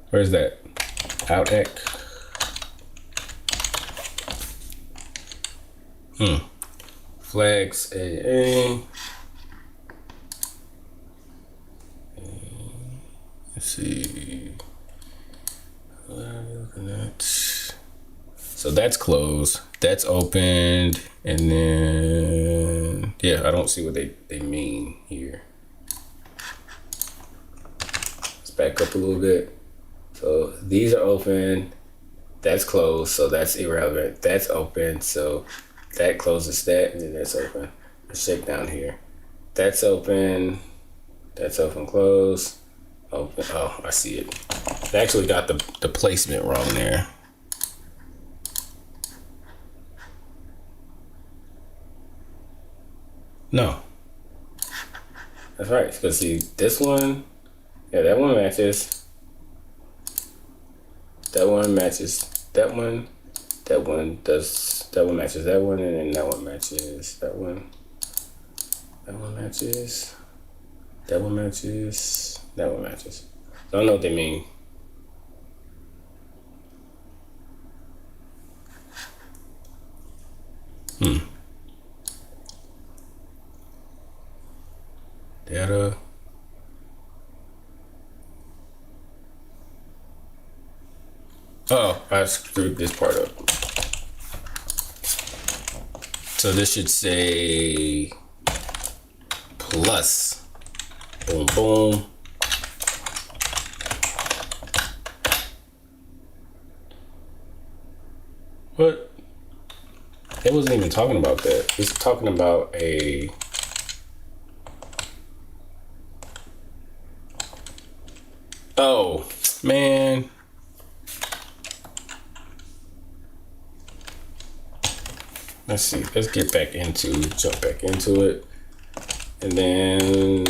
Speaker 1: Where's that? Outec. Flags AA. Let's see. What are we looking at? So that's closed. that's opened, and then yeah, I don't see what they mean here. Let's back up a little bit. So these are open, that's closed, so that's irrelevant. That's open, so that closes that, and then that's open. Let's check down here. That's open, close, open. Oh, I see it. They actually got the placement wrong there. No. That's right, because see, this one, yeah, that one matches. That one matches that one. That one matches that one, and then that one matches that one. That one matches. That one matches. That one matches. So I don't know what they mean. Data. Oh, I screwed this part up. So this should say plus. Boom, boom. What? It wasn't even talking about that. It's talking about a... Oh, man. Let's see. Let's jump back into it. And then,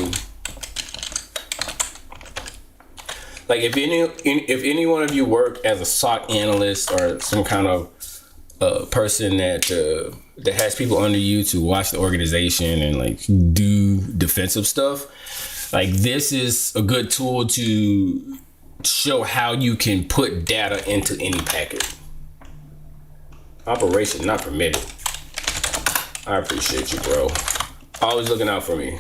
Speaker 1: like, if any one of you work as a SOC analyst or some kind of person that has people under you to watch the organization and like do defensive stuff, like this is a good tool to show how you can put data into any packet. Operation not permitted. I appreciate you, bro. Always looking out for me.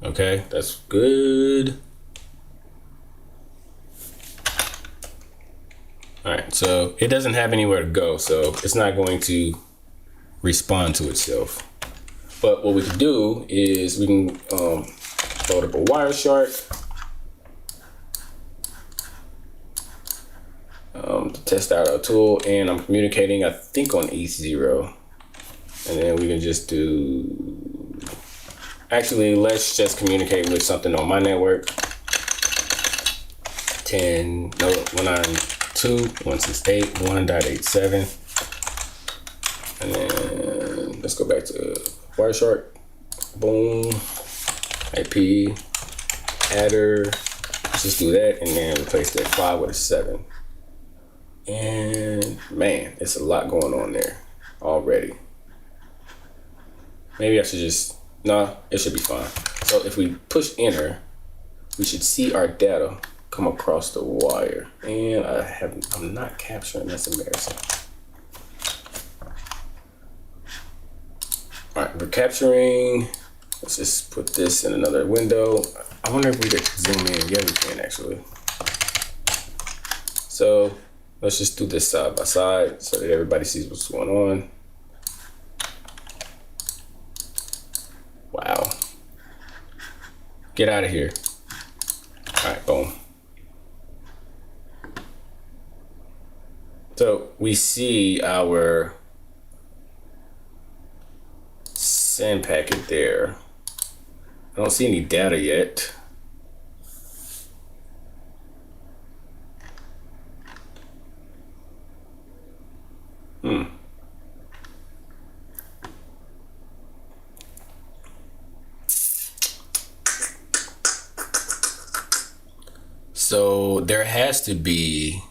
Speaker 1: Okay, that's good. All right, so it doesn't have anywhere to go, so it's not going to respond to itself. But what we can do is we can load up a Wireshark to test out our tool, and I'm communicating, I think, on ETH0. And then we can just do, actually, let's just communicate with something on my network. 192.168.1.87. And then let's go back to Wireshark. Boom. IP. Adder. Let's just do that and then replace that 5 with a 7. And man, it's a lot going on there already. Maybe I should just, nah, it should be fine. So if we push enter, we should see our data come across the wire. And I'm not capturing, that's embarrassing. All right, we're capturing. Let's just put this in another window. I wonder if we could zoom in. Yeah, we can actually. So let's just do this side by side so that everybody sees what's going on. Wow. Get out of here. All right, boom. So we see our send packet there. I don't see any data yet. So there has to be,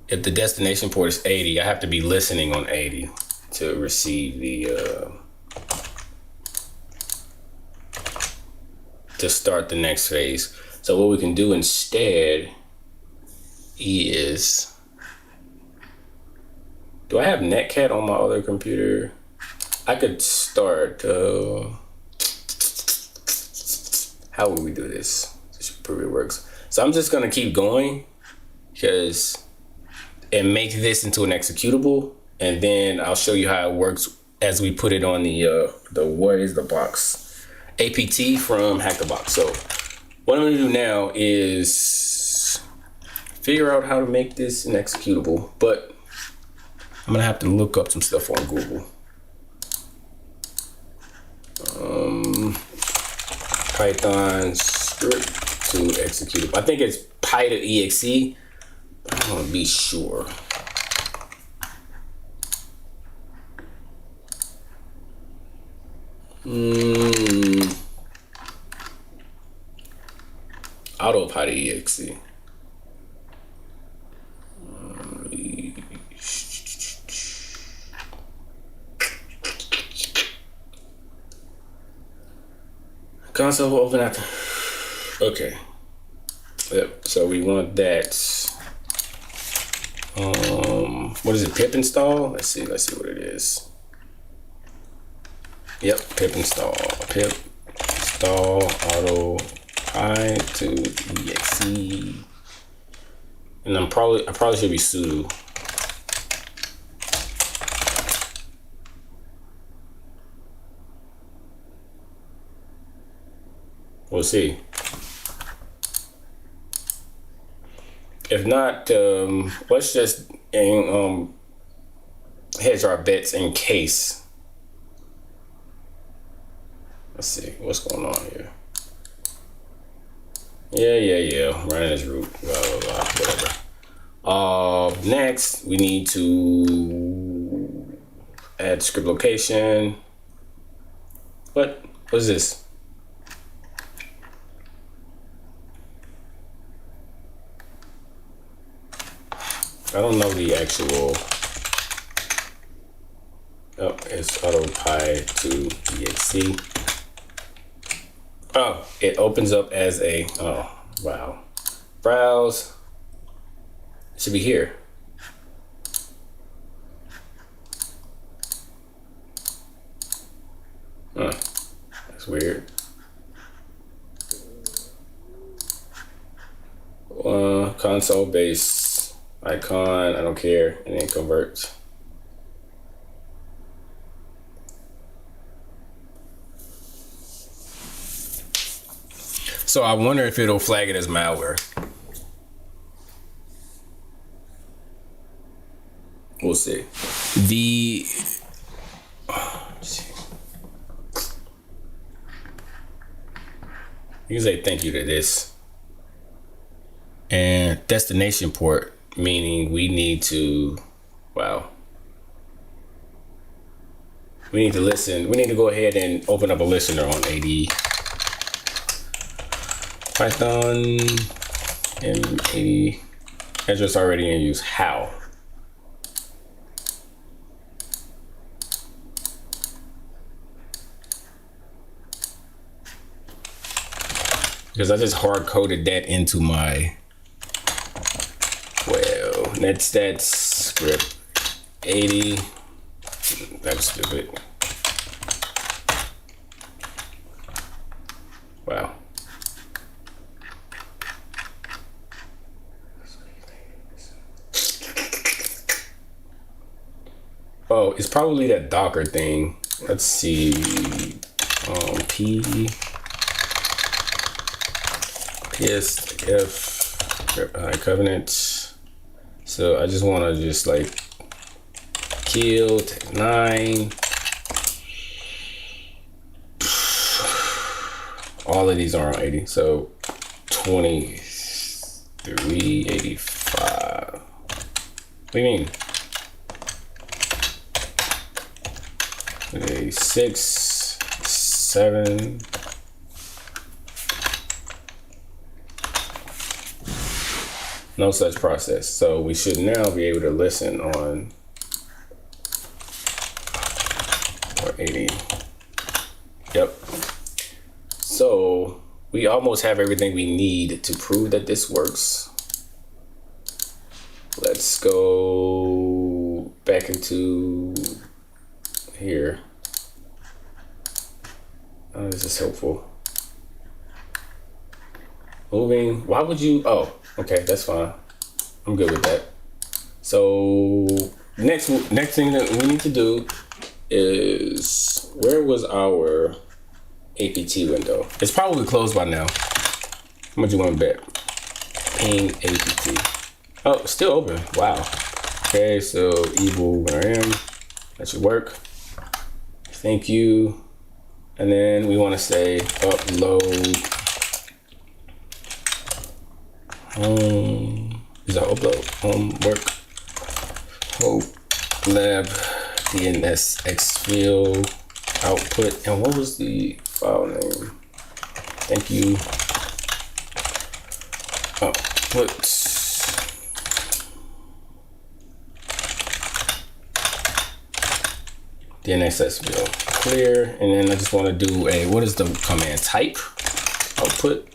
Speaker 1: if the destination port is 80, I have to be listening on 80 to receive the, to start the next phase. So what we can do instead is, do I have Netcat on my other computer? I could start, how would we do this? This should prove it works. So I'm just gonna keep going because and make this into an executable, and then I'll show you how it works as we put it on the what is the box? APT from Hack the Box. So what I'm gonna do now is figure out how to make this an executable, but I'm gonna have to look up some stuff on Google. Python script to executable. I think it's py.exe. I want to be sure. Auto py.exe. Console will open after. Okay. Yep. So we want that. What is it? Pip install? Let's see what it is. Yep, pip install. Pip install auto py to exe. And I probably should be sudo. We'll see. If not, let's just hedge our bets in case. Let's see what's going on here. Yeah. Running as root. Blah blah blah. Whatever. Next we need to add script location. What is this? I don't know the actual. Oh, it's auto py to exe. Oh, it opens up as a. Oh, wow. Browse. It should be here. Huh. That's weird. Console base icon. I don't care. And then convert. So I wonder if it'll flag it as malware. We'll see. You can say thank you to this. And destination port, meaning we need to, wow. We need to listen. We need to go ahead and open up a listener on AD. Python M80 address already in use. How? Because I just hard coded that into my, well, that's script 80. That was stupid. Wow. Oh, it's probably that Docker thing. Let's see. PSF covenant. So I just want to just like kill 9. All of these are on 80. So 2385. What do you mean? 6, 7. No such process. So we should now be able to listen on 80. Yep. So we almost have everything we need to prove that this works. Let's go back into here. Oh, this is helpful. Moving. Why would you? Oh, okay, that's fine. I'm good with that. So next thing that we need to do is, where was our APT window? It's probably closed by now. How much you want to bet? Ping APT. Oh, it's still open. Wow. Okay, so evil RM. That should work. Thank you. And then we want to say upload. Is that upload? Homework. Hope lab DNS Exfil output. And what was the file name? Thank you. Output. DNS Exfil clear. And then I just want to do a, what is the command type? Output.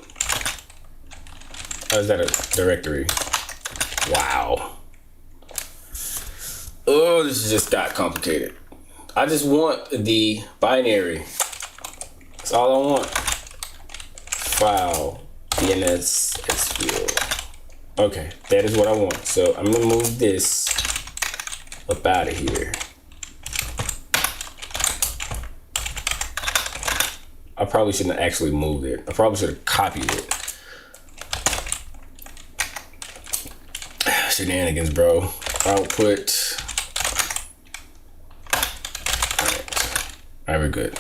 Speaker 1: Or is that a directory? Wow. Oh, this just got complicated. I just want the binary. That's all I want. File, DNS, Exfil. Okay, that is what I want. So I'm gonna move this up out of here. I probably shouldn't have actually moved it. I probably should have copied it. Shenanigans, bro. Output. All right, we're good.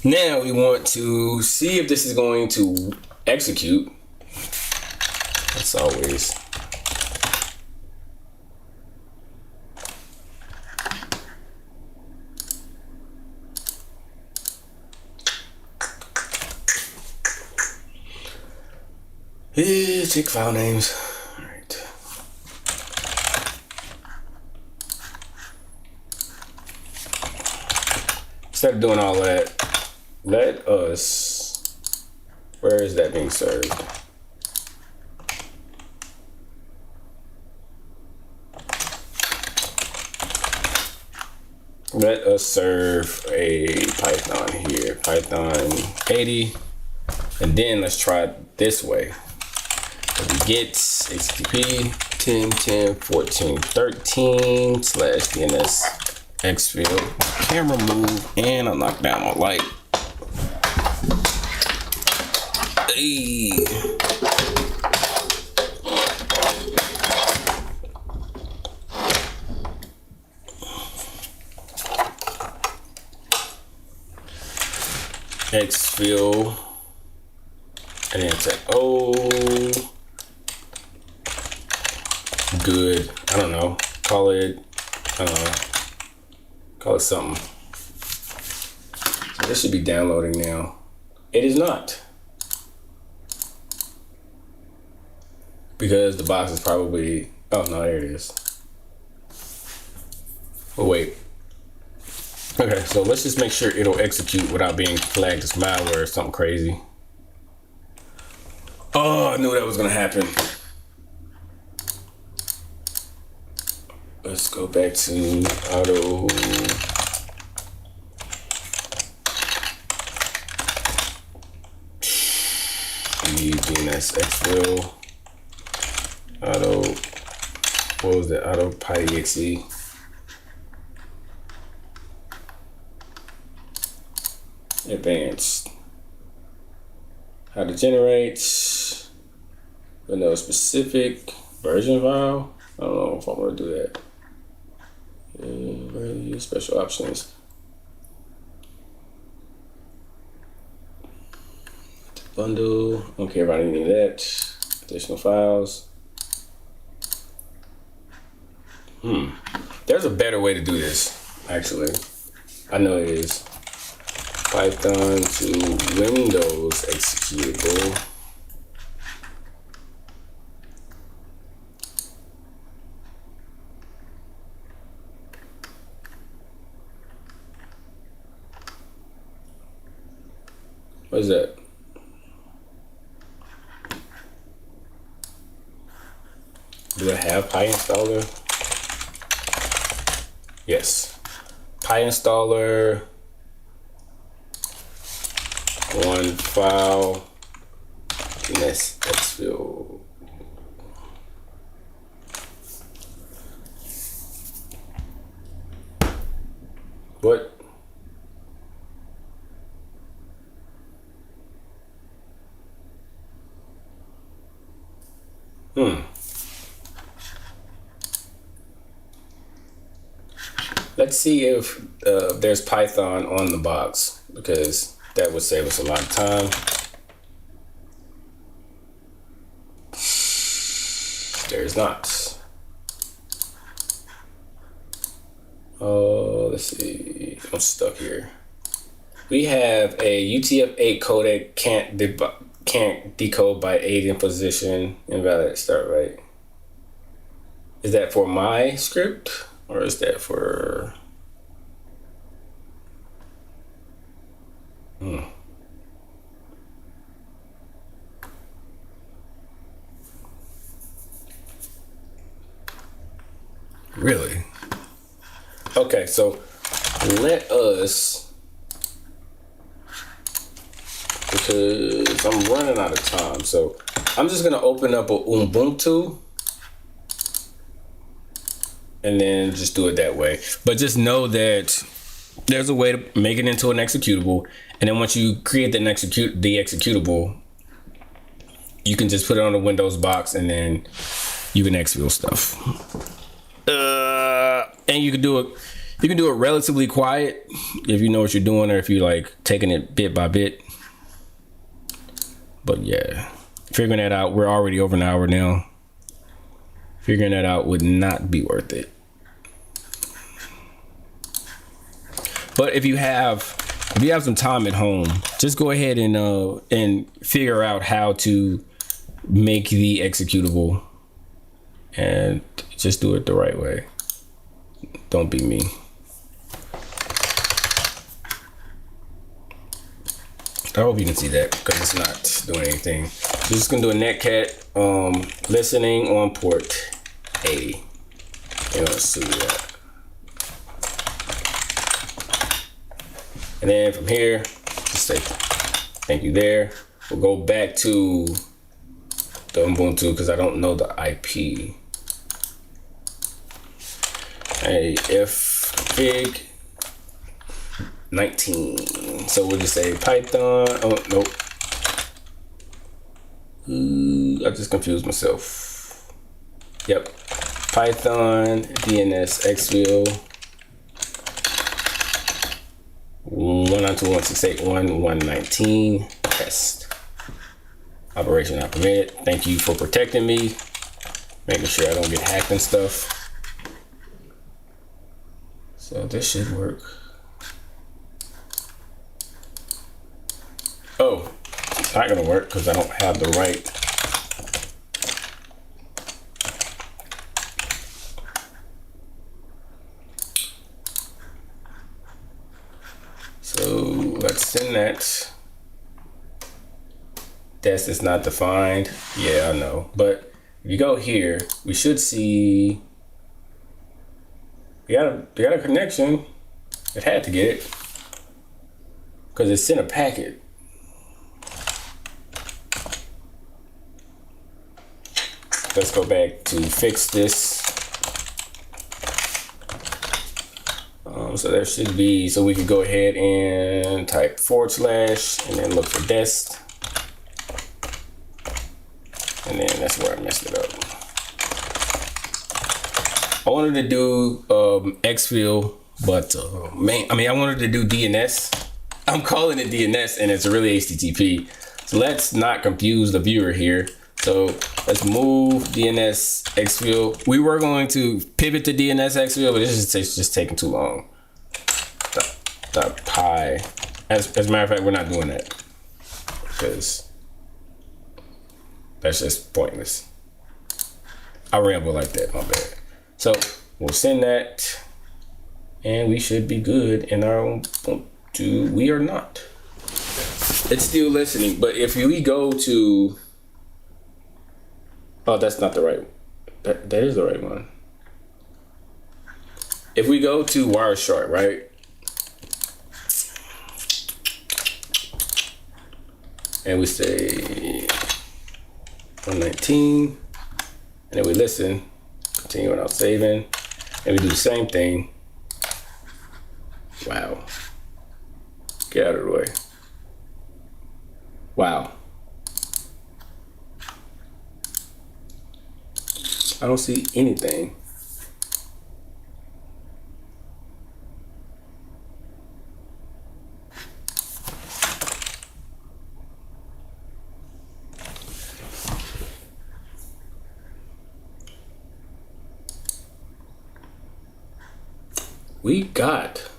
Speaker 1: Now we want to see if this is going to execute. As always. Check file names. All right. Instead of doing all that, let us, where is that being served? Let us serve a Python here, Python 80, and then let's try it this way. So we get HTTP 10.10.14.13 / DNS Exfil, camera move, and I knock down my light. Hey. Exfil, and then it's like, oh, good. I don't know. Call it something. So this should be downloading now. It is not, because the box is probably. Oh no, there it is. Oh wait. Okay, so let's just make sure it'll execute without being flagged as malware or something crazy. Oh, I knew that was gonna happen. Let's go back to auto. DNS Exfil. Auto. What was that? Auto PyExe. Advanced. How to generate. Windows specific version file. I don't know if I'm gonna do that. Special options. Bundle. Don't care about any of that. Additional files. There's a better way to do this, actually. I know it is. Python to Windows executable. What is that? Do I have PyInstaller? Yes. PyInstaller. One file. DNS Exfil. What? Let's see if there's Python on the box, because that would save us a lot of time. There's not. Oh, let's see. I'm stuck here. We have a UTF-8 codec can't decode by 8 in position. Invalid start right. Is that for my script, or is that for? Really? Okay, so let us, because I'm running out of time, so I'm just gonna open up a Ubuntu and then just do it that way. But just know that there's a way to make it into an executable, and then once you create the executable, you can just put it on a Windows box, and then you can Exfil stuff. And you can do it. You can do it relatively quiet if you know what you're doing, or if you like taking it bit by bit. But yeah, figuring that out. We're already over an hour now. Figuring that out would not be worth it. But if you have some time at home, just go ahead and figure out how to make the executable, and just do it the right way. Don't be me. I hope you can see that, because it's not doing anything. We're just gonna do a netcat listening on port 80. And let's see that. And then from here, just say thank you there. We'll go back to the Ubuntu because I don't know the IP. Hey, ifconfig 19. So we'll just say Python. Oh, nope. I just confused myself. Yep. Python, DNS, Exfil. 192.168.1.119 test. Operation not permitted. Thank you for protecting me. Making sure I don't get hacked and stuff. So this should work. Oh, it's not gonna work because I don't have the right. So let's send that. Desk is not defined. Yeah, I know. But if you go here, we should see. We got a connection. It had to get it because it sent a packet. Let's go back to fix this. So there should be, so we could go ahead and type / and then look for dest. And then that's where I messed it up. I wanted to do Exfil, but I wanted to do DNS. I'm calling it DNS and it's really HTTP. So let's not confuse the viewer here. So let's move DNS Exfil. We were going to pivot to DNS Exfil, but it's just taking too long. .py. As a matter of fact, we're not doing that because that's just pointless. I ramble like that, my bad. So we'll send that and we should be good in our own. We are not. It's still listening, but if we go to, oh, that's not the right, that is the right one. If we go to Wireshark, right? And we say 119, and then we listen, continue without saving, and we do the same thing. Wow. Get out of the way. Wow. I don't see anything. We got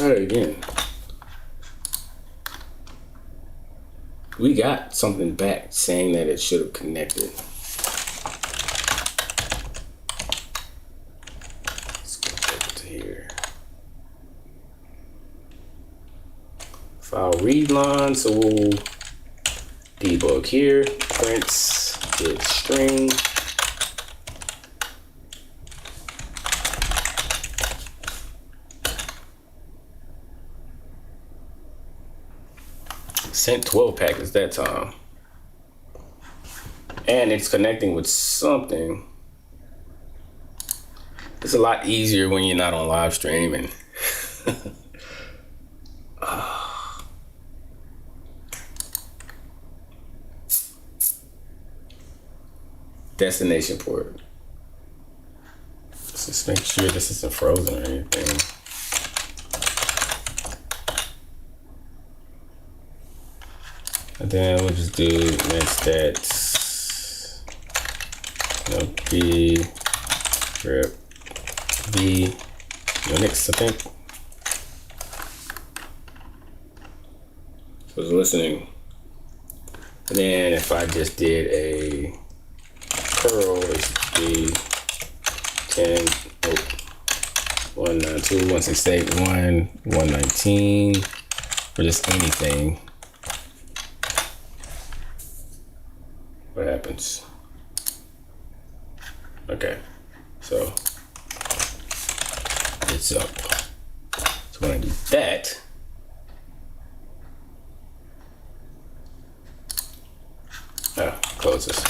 Speaker 1: try it again. We got something back saying that it should have connected. Let's go back to here. File read line, so we'll debug here. Prints get string. Sent 12 packets that time. And it's connecting with something. It's a lot easier when you're not on live stream and destination port. Let's just make sure this isn't frozen or anything. And then we'll just do next stats. B grep v Unix, I think. So it's listening. And then if I just did a curl HTTP 192.168.1.119 or just anything. What happens? Okay, so it's up. So when I do that, close this.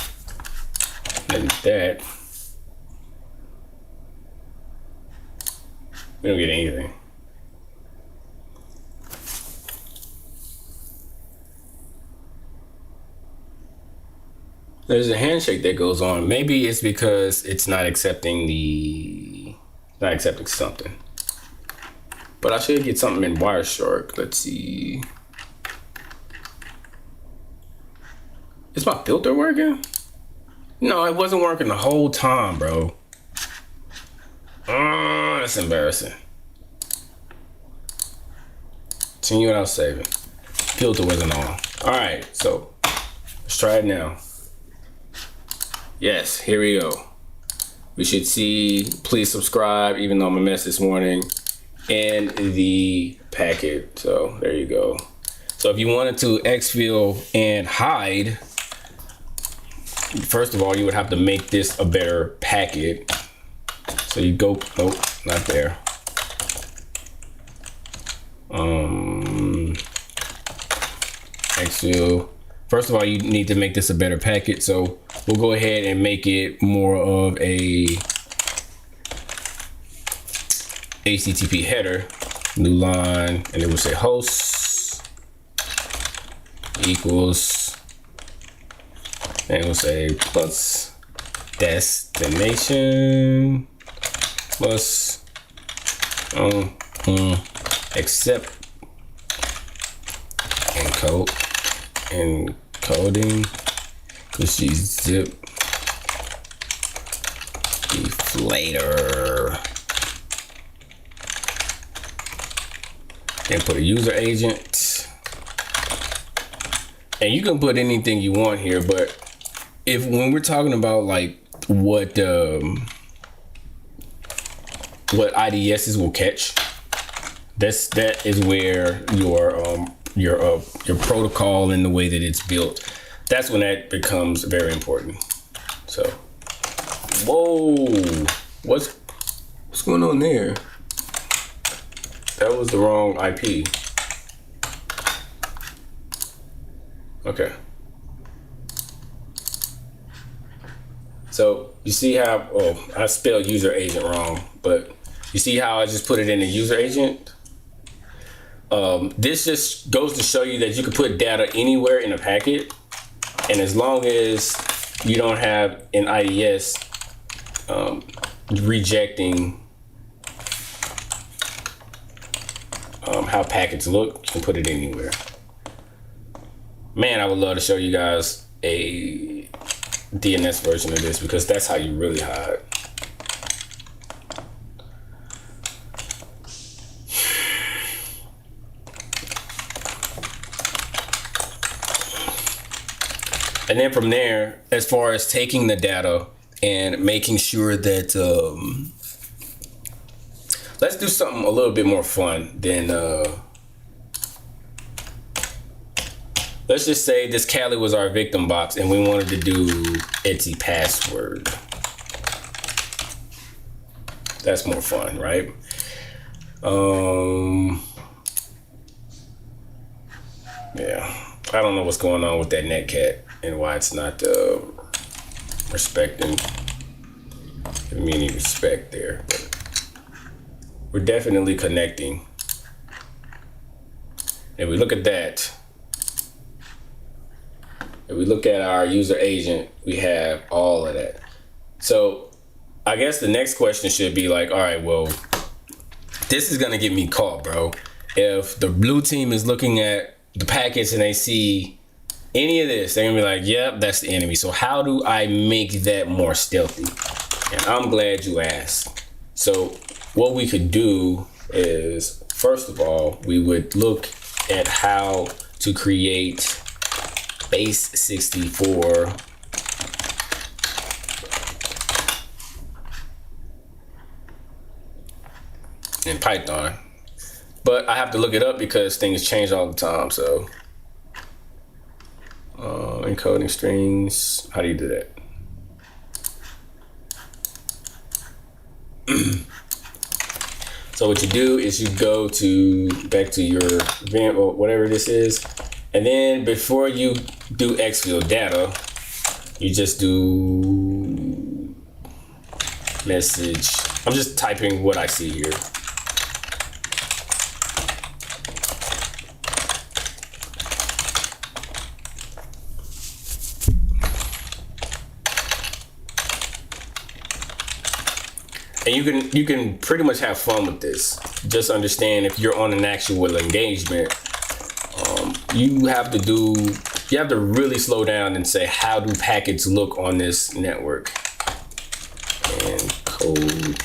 Speaker 1: When I do that, we don't get anything. There's a handshake that goes on. Maybe it's because it's not accepting something. But I should get something in Wireshark. Let's see. Is my filter working? No, it wasn't working the whole time, bro. That's embarrassing. See what I was saving. Filter wasn't on. All right, so let's try it now. Yes, here we go. We should see, please subscribe, even though I'm a mess this morning, and the packet. So there you go. So if you wanted to exfil and hide, first of all, you would have to make this a better packet. So you go, nope, not there. Exfil. First of all, you need to make this a better packet. So we'll go ahead and make it more of a HTTP header, new line, and it will say hosts equals, and it will say plus destination plus accept encoding, because she's zip deflator. Then put a user agent, and you can put anything you want here. But when we're talking about like what IDSs will catch, that is where your protocol and the way that it's built, that's when that becomes very important. So, whoa, what's going on there? That was the wrong IP. Okay. So you see how, oh, I spelled user agent wrong, but you see how I just put it in the user agent? This just goes to show you that you can put data anywhere in a packet. And as long as you don't have an IDS rejecting how packets look, you can put it anywhere. Man, I would love to show you guys a DNS version of this, because that's how you really hide. And then from there, as far as taking the data and making sure that, let's do something a little bit more fun than, let's just say this Cali was our victim box and we wanted to do Etsy password. That's more fun, right? Yeah, I don't know what's going on with that netcat and why it's not respecting, giving me any respect there. But we're definitely connecting. If we look at that, if we look at our user agent, we have all of that. So I guess the next question should be like, all right, well, this is gonna get me caught, bro. If the blue team is looking at the packets and they see any of this, they're gonna be like, yep, that's the enemy. So how do I make that more stealthy? And I'm glad you asked. So what we could do is, first of all, we would look at how to create base 64 in Python. But I have to look it up because things change all the time. So encoding strings, how do you do that? So what you do is you go back to your event or whatever this is, and then before you do Exfil data, you just do message. I'm just typing what I see here. And you can pretty much have fun with this. Just understand, if you're on an actual engagement, you have to really slow down and say, how do packets look on this network? And code.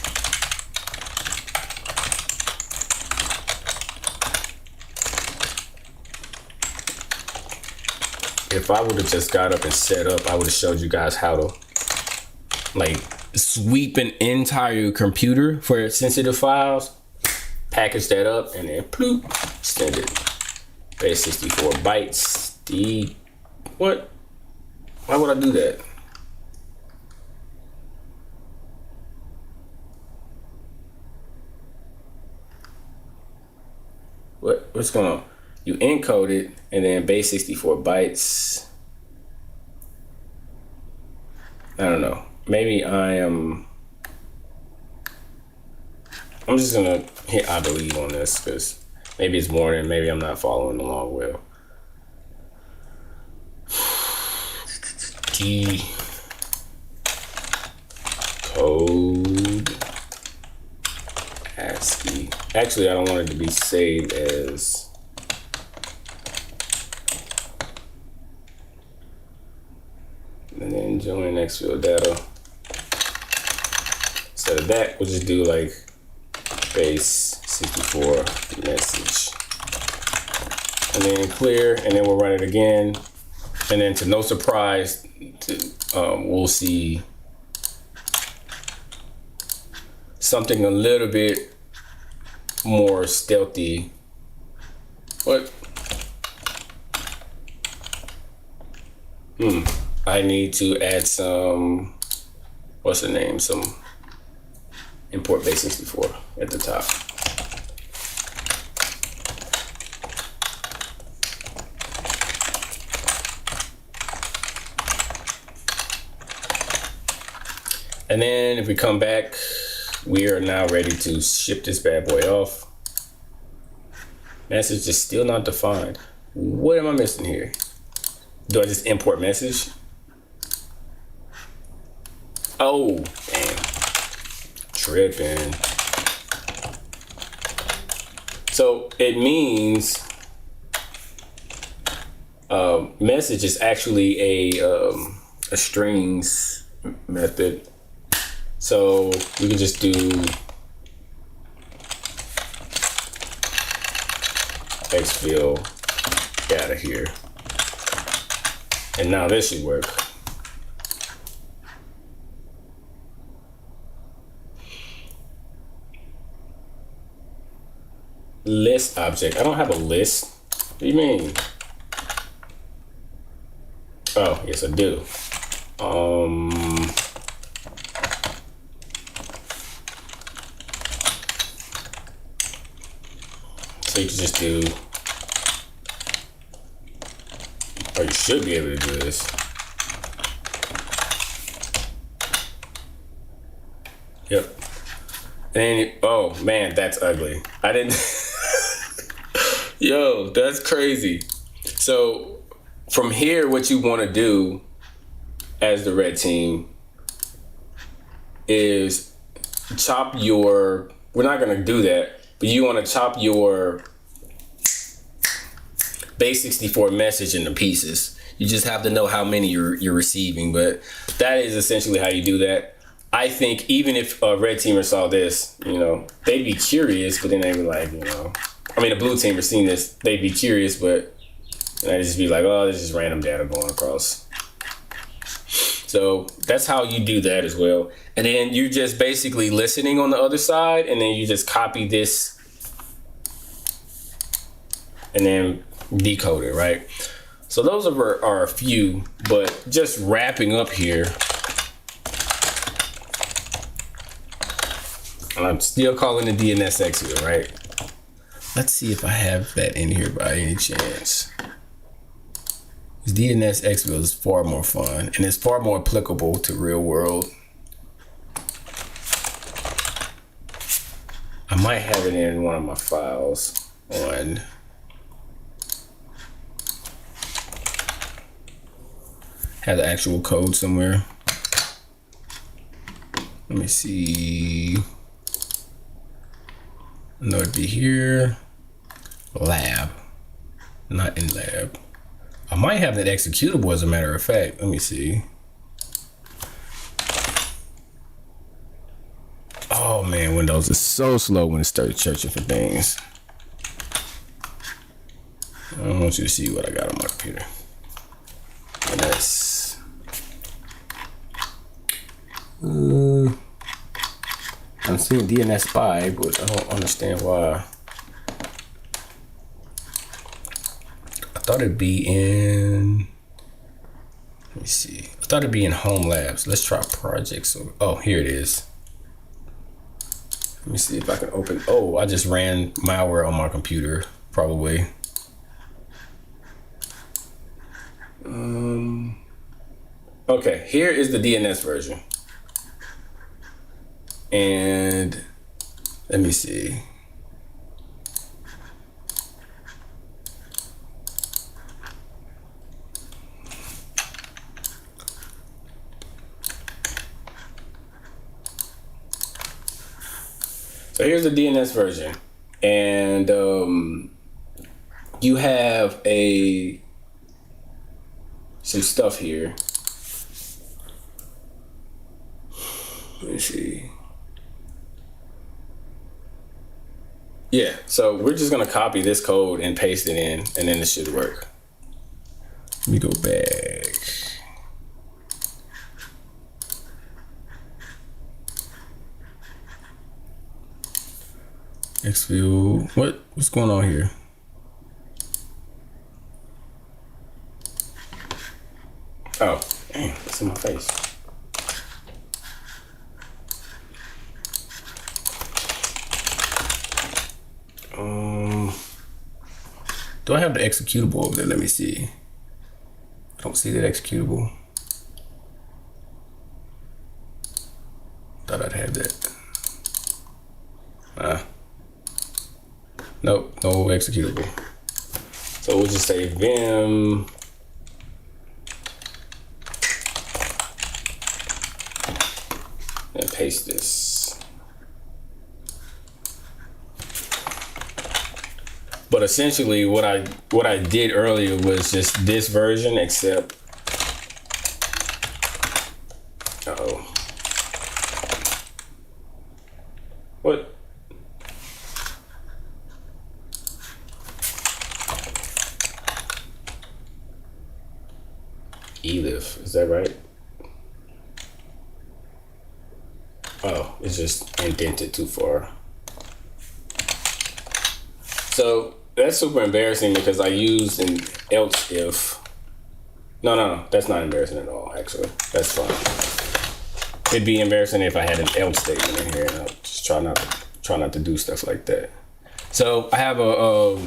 Speaker 1: If I would have just got up and set up, I would have showed you guys how to like sweep an entire computer for sensitive files, package that up, and then ploop, extend it. Base 64 bytes. What? Why would I do that? What's going on? You encode it, and then base 64 bytes. I don't know. Maybe I'm just gonna hit I believe on this, because maybe it's morning, maybe I'm not following along well. T code ASCII. Actually, I don't want it to be saved as and then join Exfil data. Instead of that, we'll just do like base 64 message, and then clear, and then we'll run it again, and then to no surprise, we'll see something a little bit more stealthy. What? I need to add some, what's the name? Some import base 64 at the top. And then if we come back, we are now ready to ship this bad boy off. Message is still not defined. What am I missing here? Do I just import message? Oh, damn. Tripping. So it means message is actually a strings method. So we can just do Exfil data here. And now this should work. List object. I don't have a list. What do you mean? Oh, yes, I do. So you can just do, or you should be able to do this. Yep. And oh man, that's ugly. I didn't. Yo, that's crazy. So from here, what you want to do as the red team is chop your, we're not going to do that, but you want to chop your base64 message into pieces. You just have to know how many you're receiving, but that is essentially how you do that. I think even if a red teamer saw this, you know, they'd be curious, but then they'd be like, you know, I mean, a blue teamer seen this, they'd be curious, but they'd just be like, oh, this is random data going across. So that's how you do that as well. And then you're just basically listening on the other side, and then you just copy this and then decode it, right? So those are a few, but just wrapping up here, and I'm still calling the DNS Exfil, right? Let's see if I have that in here by any chance. This DNS Exfil is far more fun, and it's far more applicable to real world. I might have it in one of my files on have the actual code somewhere. Let me see. No, it'd be here. Lab, not in lab. I might have that executable as a matter of fact. Let me see. Oh man, Windows is so slow when it starts searching for things. I want you to see what I got on my computer. And that's I'm seeing DNS spy, but I don't understand why. I thought it'd be in, let me see. I thought it'd be in home labs. Let's try projects. Oh, here it is. Let me see if I can open. Oh, I just ran malware on my computer, probably. Okay, here is the DNS version. And let me see. So here's the DNS version, and you have some stuff here. Let me see. Yeah, so we're just gonna copy this code and paste it in, and then it should work. Let me go back. Exfil, what's going on here? Oh, dang, it's in my face. Do I have the executable over there? Let me see. Don't see that executable. Nope, no executable. So we'll just say vim and paste this. But essentially what I did earlier was just this version, except what? Elif, is that right? Oh, it's just indented too far. So that's super embarrassing because I used an else if. No, that's not embarrassing at all, actually. That's fine. It'd be embarrassing if I had an else statement in here, and I'll just try not to do stuff like that. So I have a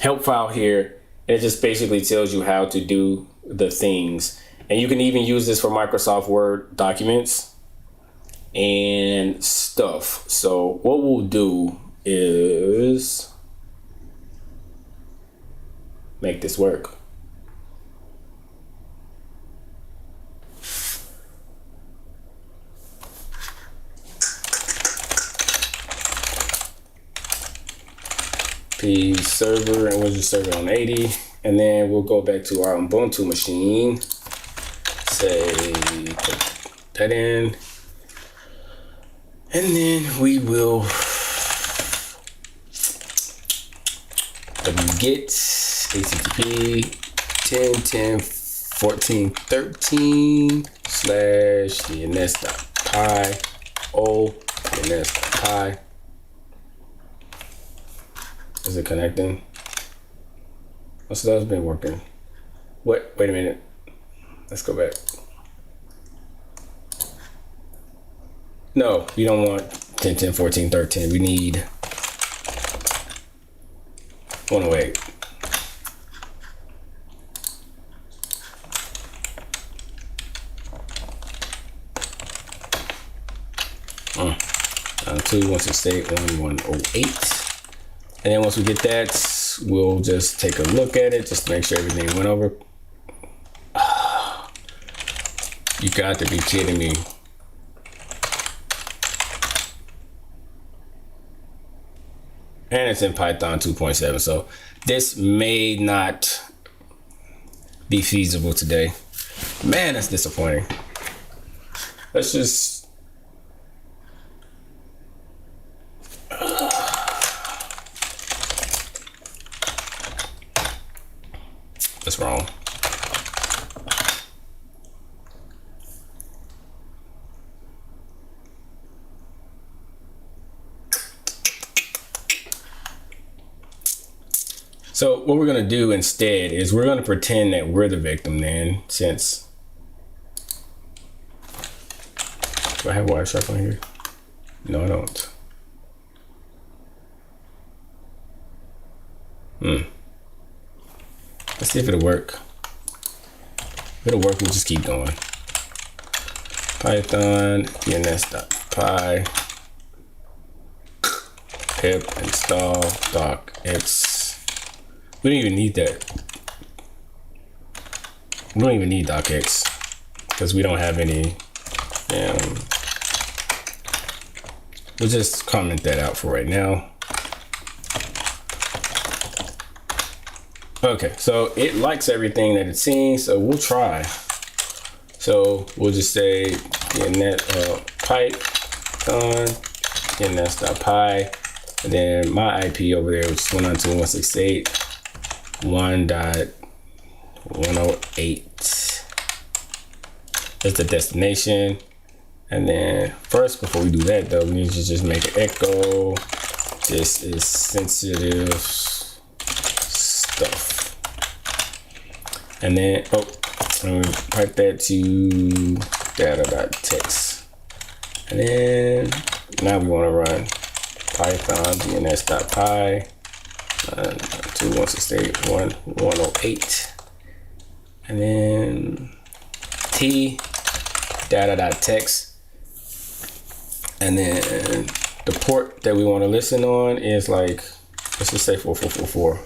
Speaker 1: help file here. It just basically tells you how to do the things. And you can even use this for Microsoft Word documents and stuff. So what we'll do is make this work. P server, and we'll just serve it on 80. And then we'll go back to our Ubuntu machine. Say, put that in. And then we will get HTTP 10.10.14.13 / DNS.py DNS.py. Is it connecting? Oh, so that's been working. Wait a minute. Let's go back. No, we don't want 10.10.14.13. We need 108. Two, 168, 108. And then once we get that, we'll just take a look at it just to make sure everything went over. You got to be kidding me. And it's in Python 2.7, so this may not be feasible today. Man, that's disappointing. Let's just what's wrong? So what we're gonna do instead is we're gonna pretend that we're the victim then, since do I have Wireshark on here? No, I don't. Let's see if it'll work. If it'll work, we'll just keep going. Python DNS.py pip install docx. We don't even need that. We don't even need docx because we don't have any. We'll just comment that out for right now. Okay, so it likes everything that it's seeing, so we'll try. So we'll just say DNS Python DNS.py, and then my IP over there, which is 192.168.108 is the destination. And then first, before we do that though, we need to just make an echo. This is sensitive stuff. And then, I'm gonna pipe that to data.text. And then now we want to run Python DNS.py 2.168.108, and then T data.text, and then the port that we want to listen on is like, let's just say 4444.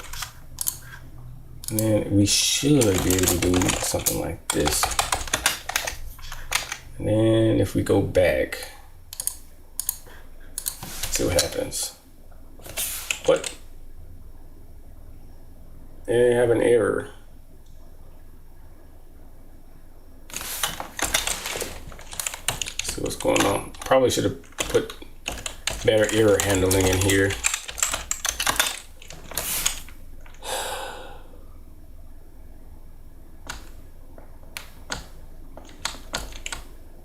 Speaker 1: And then we should be able to do something like this. And then if we go back, see what happens. What? They have an error. Let's see what's going on. Probably should have put better error handling in here.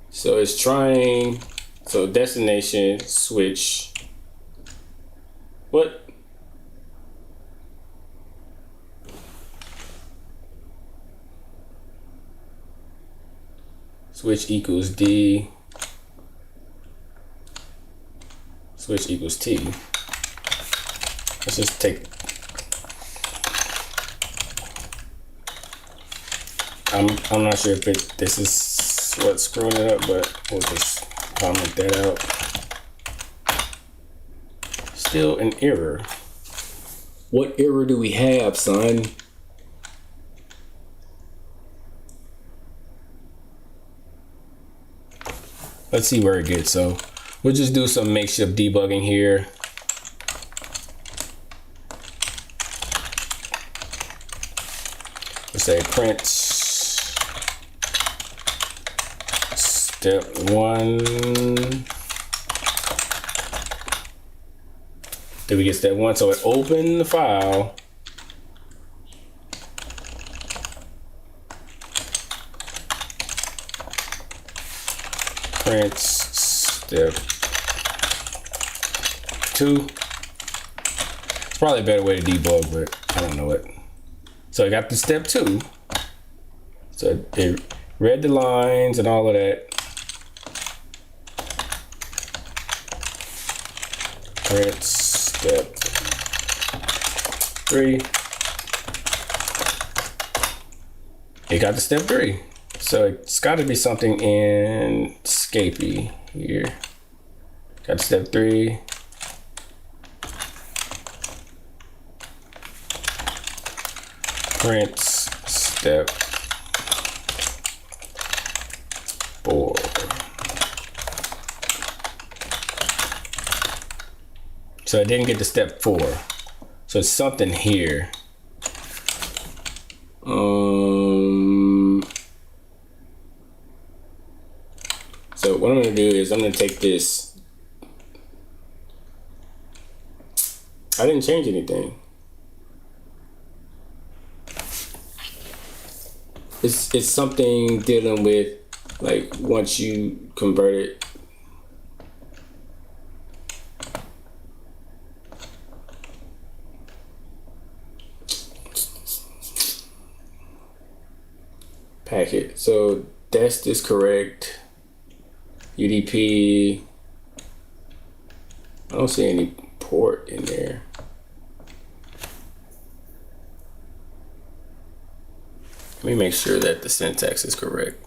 Speaker 1: So it's trying, so destination, switch. What? Switch equals D. Switch equals T. Let's just take, I'm not sure if this is what's screwing it up, but we'll just comment that out. Still an error. What error do we have, son? Let's see where it gets. So we'll just do some makeshift debugging here. Let's say print step 1. Did we get step 1? So it opened the file. Print step 2. It's probably a better way to debug, but I don't know it. So I got the step 2. So it read the lines and all of that. Print step 3. It got to step 3. So it's got to be something in Scapy here. Got to step 3. Print step 4. So I didn't get to step 4. So it's something here. So what I'm going to do is I'm going to take this. I didn't change anything. It's something dealing with, like, once you convert it. Packet. So dest is correct. UDP. I don't see any port in there. Let me make sure that the syntax is correct.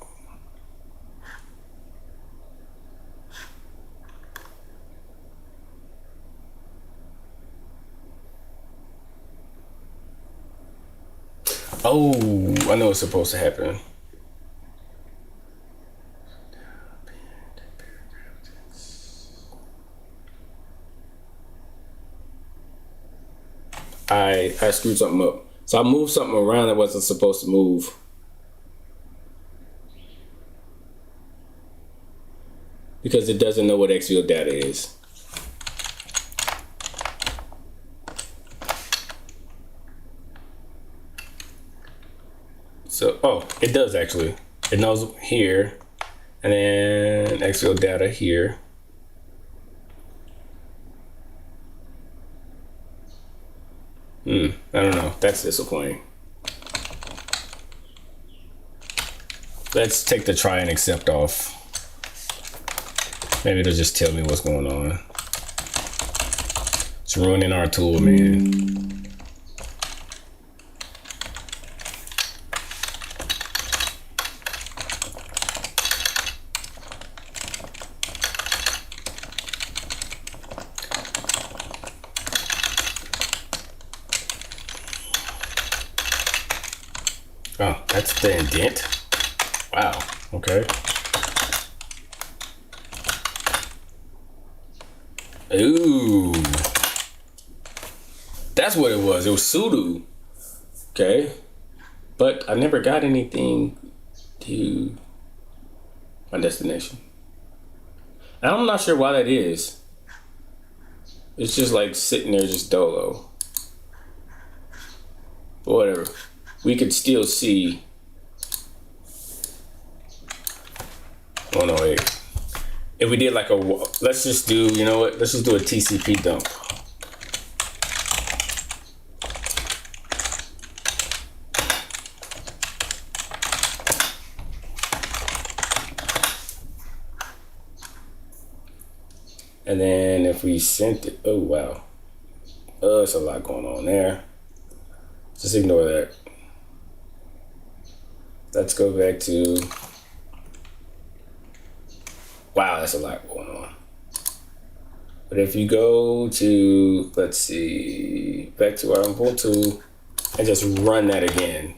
Speaker 1: Oh, I know what's supposed to happen. I screwed something up. So I moved something around that wasn't supposed to move. Because it doesn't know what Exfil data is. So, oh, it does actually. It knows here, and then Exfil data here. I don't know. That's disappointing. Let's take the try and accept off. Maybe it'll just tell me what's going on. It's ruining our tool, man. Oh, that's the indent. Wow. Okay. Ooh. That's what it was. It was sudo. Okay. But I never got anything to my destination. And I'm not sure why that is. It's just like sitting there just dolo. But whatever. We could still see 108. If we did like a, let's just do, you know what? Let's just do a TCP dump. And then if we sent it, oh wow. There's a lot going on there. Just ignore that. Let's go back to, wow, that's a lot going on. But if you go to, let's see, back to our Ubuntu and just run that again.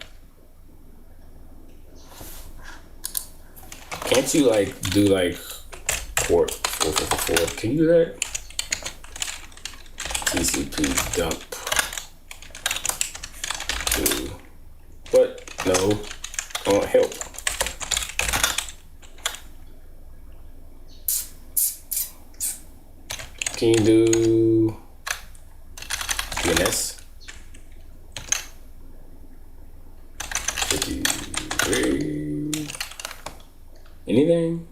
Speaker 1: Can't you like do like port 454? Can you do that? TCP dump. What? No. Won't help. Can you do DNS? 53. Anything?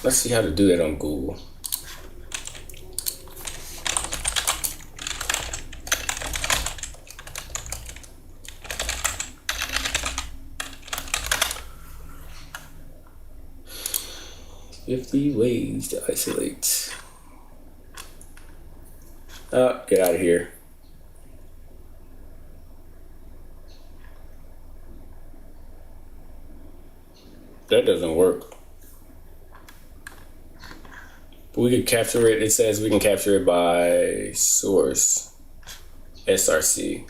Speaker 1: Let's see how to do that on Google. "50 ways to isolate." Oh, get out of here. That doesn't work. But we could capture it. It says we can capture it by source. SRC.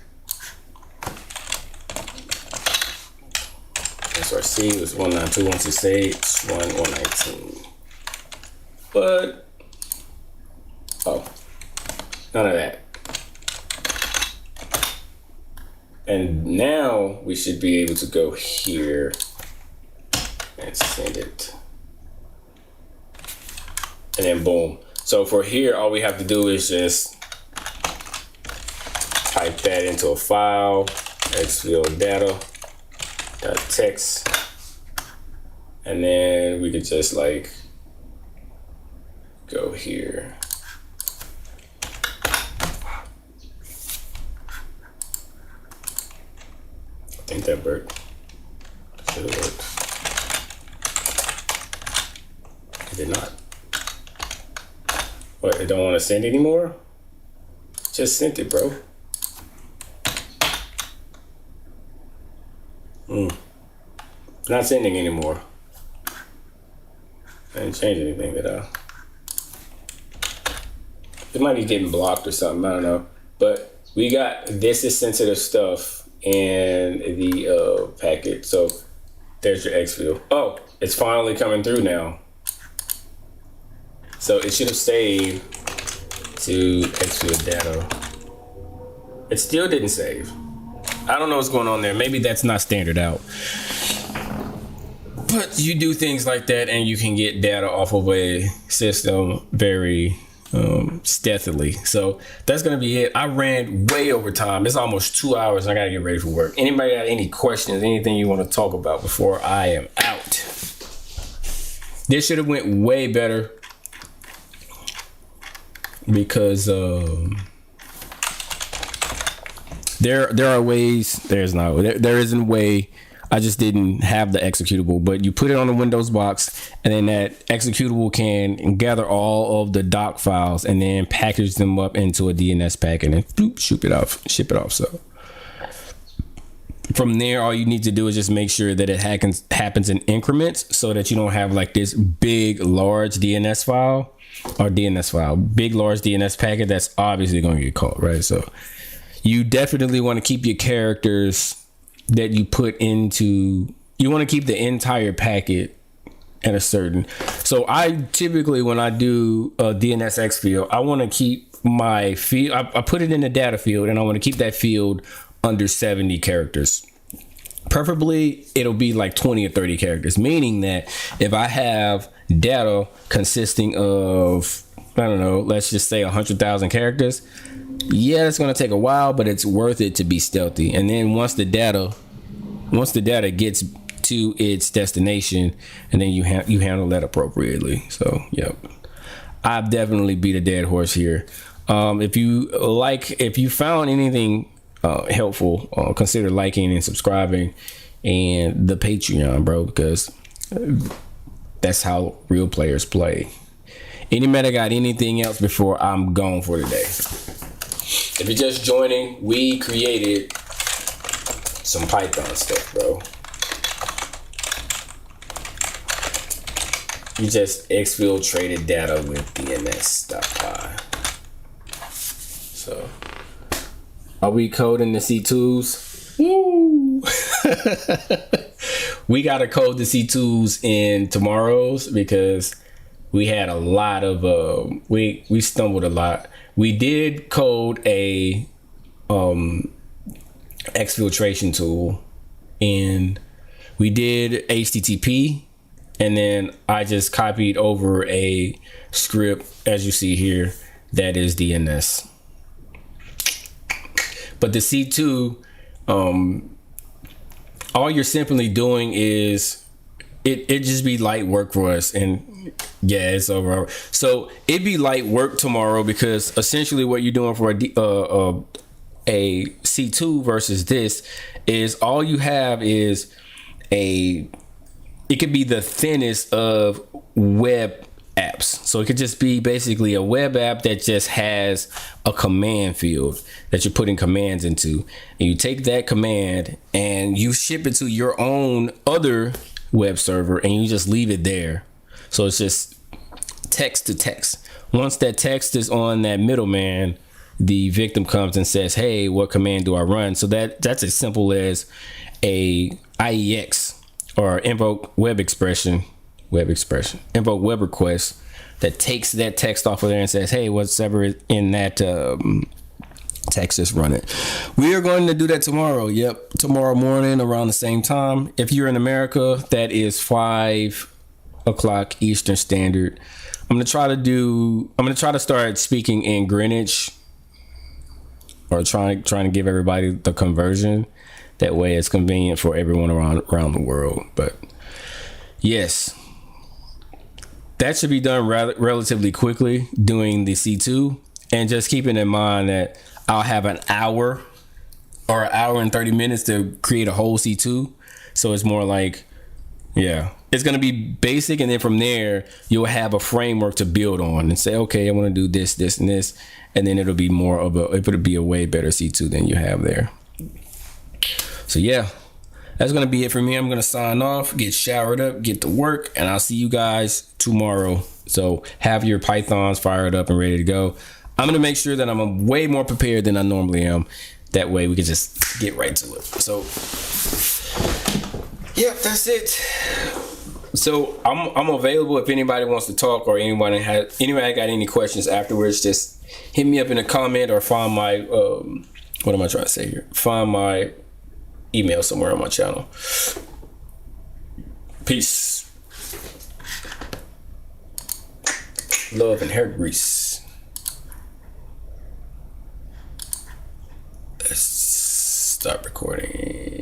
Speaker 1: SRC was 192.168.1.119. But, oh, none of that. And now we should be able to go here and send it. And then boom. So for here, all we have to do is just type that into a file, Exfil data.txt, and then we could just like go here. I think that worked. Should have worked. It did not. What, it don't want to send anymore? Just sent it, bro. Not sending anymore. I didn't change anything that it might be getting blocked or something, I don't know. But we got, this is sensitive stuff in the packet. So there's your Exfil. Oh, it's finally coming through now. So it should have saved to Exfil data. It still didn't save. I don't know what's going on there. Maybe that's not standard out. But you do things like that and you can get data off of a system very stealthily. So that's going to be it. I ran way over time. It's almost 2 hours and I got to get ready for work. Anybody got any questions, anything you want to talk about before I am out? This should have went way better. Because there are ways. There isn't a way. I just didn't have the executable, but you put it on the Windows box and then that executable can gather all of the doc files and then package them up into a DNS pack and then bloop, ship it off. So from there, all you need to do is just make sure that it happens in increments, so that you don't have like this big, large DNS file big, large DNS packet that's obviously going to get caught, right? So you definitely want to keep your characters that you put into, you want to keep the entire packet at a certain. So I typically, when I do a DNS Exfil, I want to keep my field, I put it in the data field, and I want to keep that field under 70 characters. Preferably it'll be like 20 or 30 characters, meaning that if I have data consisting of, I don't know, let's just say 100,000 characters, yeah, it's going to take a while, but it's worth it to be stealthy. And then once the data gets to its destination, and then you handle that appropriately. So yep, I've definitely beat a dead horse here. If you found anything helpful, consider liking and subscribing, and the Patreon, bro, because that's how real players play. Any matter got anything else before I'm gone for today? If you're just joining, we created some Python stuff, bro. You just exfiltrated data with DNS.py. So, are we coding the C2s? Woo! We gotta code the C2s in tomorrow's, because we had a lot of we stumbled a lot. We did code a exfiltration tool, and we did HTTP, and then I just copied over a script, as you see here, that is DNS. But the C2, all you're simply doing is it just be light work for us, and yeah, it's over. So it'd be light work tomorrow, because essentially what you're doing for a C2 versus this is, all you have is it could be the thinnest of web apps. So it could just be basically a web app that just has a command field that you're putting commands into, and you take that command and you ship it to your own other web server, and you just leave it there. So it's just text to text. Once that text is on that middleman, the victim comes and says, hey, what command do I run? So that's as simple as a IEX, or invoke web expression, invoke web request, that takes that text off of there and says, hey, whatever in that text, just run it. We are going to do that tomorrow. Yep, tomorrow morning around the same time. If you're in America, that is 5 o'clock Eastern Standard. I'm gonna try to start speaking in Greenwich, or trying to give everybody the conversion. That way it's convenient for everyone around the world. But yes, that should be done relatively quickly, doing the C2, and just keeping in mind that I'll have an hour or an hour and 30 minutes to create a whole C2. So it's more like, yeah, it's going to be basic. And then from there, you'll have a framework to build on and say, okay, I want to do this, this, and this. And then it'll be a way better C2 than you have there. So yeah, that's going to be it for me. I'm going to sign off, get showered up, get to work, and I'll see you guys tomorrow. So have your Pythons fired up and ready to go. I'm going to make sure that I'm way more prepared than I normally am. That way we can just get right to it. So yeah, that's it. So I'm available if anybody wants to talk, or anybody got any questions afterwards. Just hit me up in a comment, or find my what am I trying to say here? Find my email somewhere on my channel. Peace, love, and hair grease. Let's stop recording.